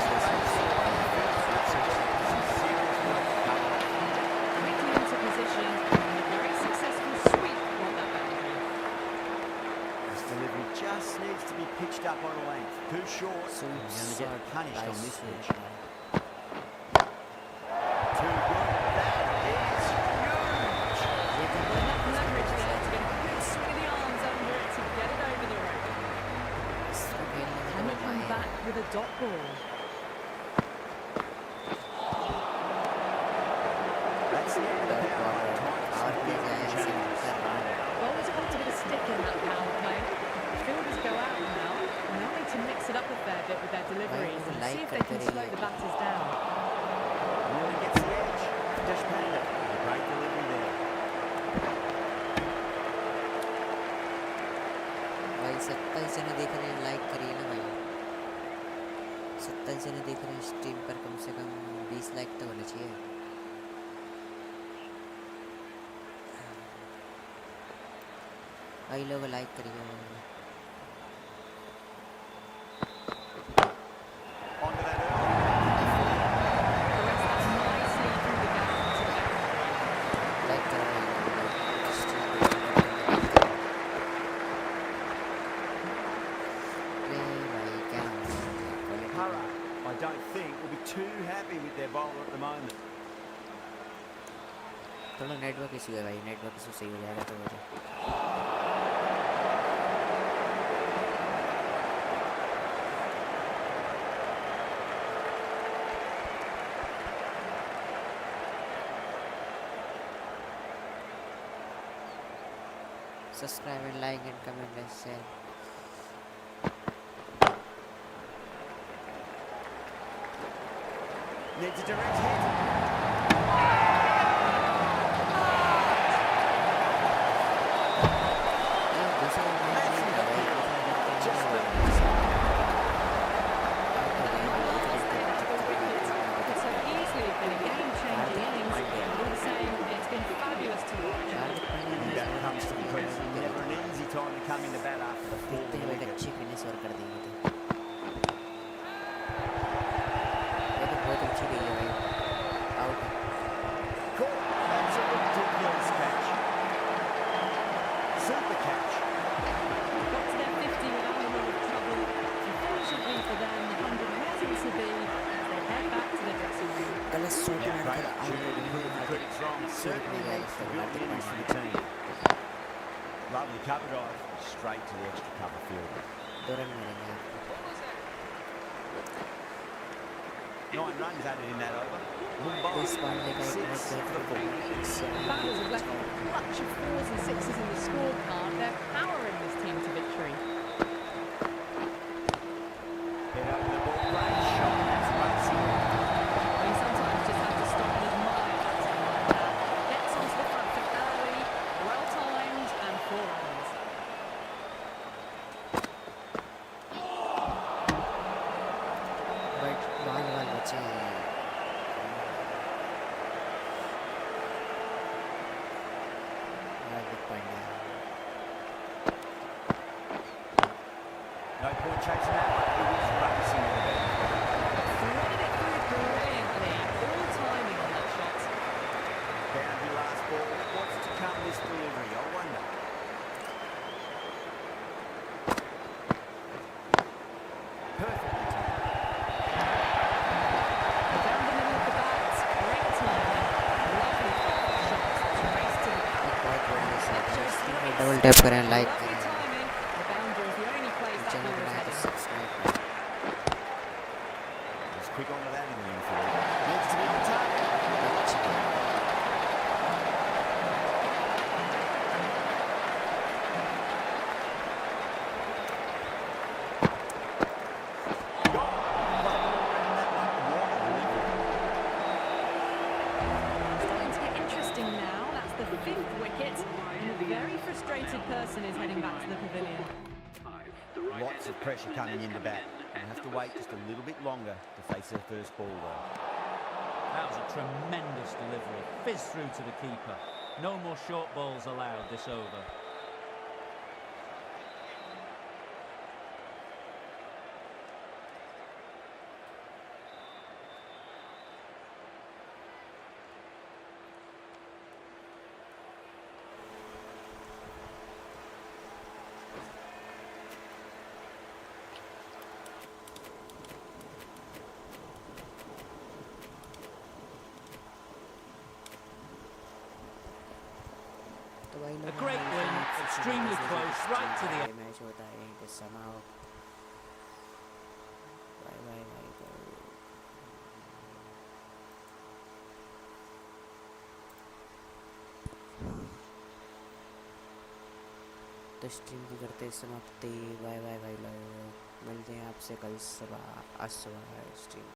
Speaker 1: Quickly into position, and a very successful sweep on that boundary.
Speaker 2: This delivery just needs to be pitched up on a length. Too short. He's going to get punished on this pitch. Too good. That is huge.
Speaker 1: Enough leverage there to get a good swing of the arms under it to get it over the rope.
Speaker 3: इसको खेलने में
Speaker 1: Can
Speaker 3: तो
Speaker 1: we come
Speaker 3: मजा
Speaker 1: back with a dot ball?
Speaker 2: That's the end of the power.
Speaker 3: और ले जाए ऐसे कर
Speaker 1: Bowlers want to get a stick in that power play. Fielders go out now, and they'll need to mix it up a fair bit with their deliveries and see if they can slow the batters down.
Speaker 2: Really gets the edge. Dish Panda. A great delivery there.
Speaker 3: भाई 27 जने देख रहे हैं like करिए ना भाई 27 जने देख रहे हैं स्ट्रीम पर कम से कम 20 लाइक तो होने चाहिए भाई लोग लाइक करिए
Speaker 2: Onto that early.
Speaker 1: Caress that nicely through the gap to the boundary.
Speaker 3: Like करो भाई अरे भाई क्या
Speaker 2: Hurrah, I don't think will be too happy with their bowler at the moment.
Speaker 3: थोड़ा नेटवर्क इशू है भाई नेटवर्क इशू सही हो जाएगा तो हो जाए subscribe and like and comment and share
Speaker 2: Needs a direct hit.
Speaker 1: Could so easily have been a game-changing innings. All the same, it's been fabulous to watch.
Speaker 2: That comes to the crease. Never an easy time to come into bat after the fall.
Speaker 3: देखते हुए अच्छी finish और कर देंगे तो ये तो बहुत अच्छी गई है भाई out
Speaker 2: Caught. That's a ridiculous catch. Super catch.
Speaker 1: Got to their 50 without a lot of trouble. Unfortunately for them, the 100 wasn't to be as they head back to the dressing room.
Speaker 3: गलत shot
Speaker 2: Yeah,
Speaker 3: मार
Speaker 2: great
Speaker 3: कर
Speaker 2: opportunity to prove the critics wrong. Certainly needs to build the innings for the team. Lovely cover drive. Straight to the extra cover field.
Speaker 3: 2 run मिलेंगे
Speaker 2: 9 runs added in that over. Mumbai
Speaker 3: This one they got
Speaker 2: 6 for the full.
Speaker 1: Batters have left a clutch of 4s and 6s in the scorecard. They're powering this team to victory.
Speaker 2: Head over the ball. Great shot. That's racing.
Speaker 1: He's
Speaker 3: point है।
Speaker 2: No point chasing that one. He was racing with the ball.
Speaker 1: Threaded it through brilliantly. All timing on that shot.
Speaker 2: Boundary last ball. What's to come this delivery? I wonder. Perfectly timed.
Speaker 1: Down the middle of the bat. Great timing. Lovely shot to race to the bat.
Speaker 3: बहुत बढ़िया shot है।
Speaker 1: Just
Speaker 3: screen में
Speaker 1: race.
Speaker 3: Double tap करें, like
Speaker 1: Lovely
Speaker 3: करें,
Speaker 1: timing. The boundary is the only place that
Speaker 3: channel
Speaker 1: ball was
Speaker 3: बनाए तो
Speaker 1: heading.
Speaker 3: Subscribe करें।
Speaker 2: Just quick onto that in the infield. Needs to be on target.
Speaker 3: अच्छी game.
Speaker 1: Starting to get interesting now. That's the 5th wicket. And a very frustrated person is heading back to the pavilion.
Speaker 2: Lots of pressure coming into bat. And have to wait just a little bit longer to face their first ball though.
Speaker 4: That was a tremendous delivery. Fizz through to the keeper. No more short balls allowed this over.
Speaker 3: तो भाई
Speaker 4: A great win, extremely close, right to the end.
Speaker 3: Match होता है यहीं पे समाओ। Bye bye bye bye. तो stream की करते समाप्ति। बाय बाय बाय। मिलते हैं आपसे कल सुबह स्ट्रीम।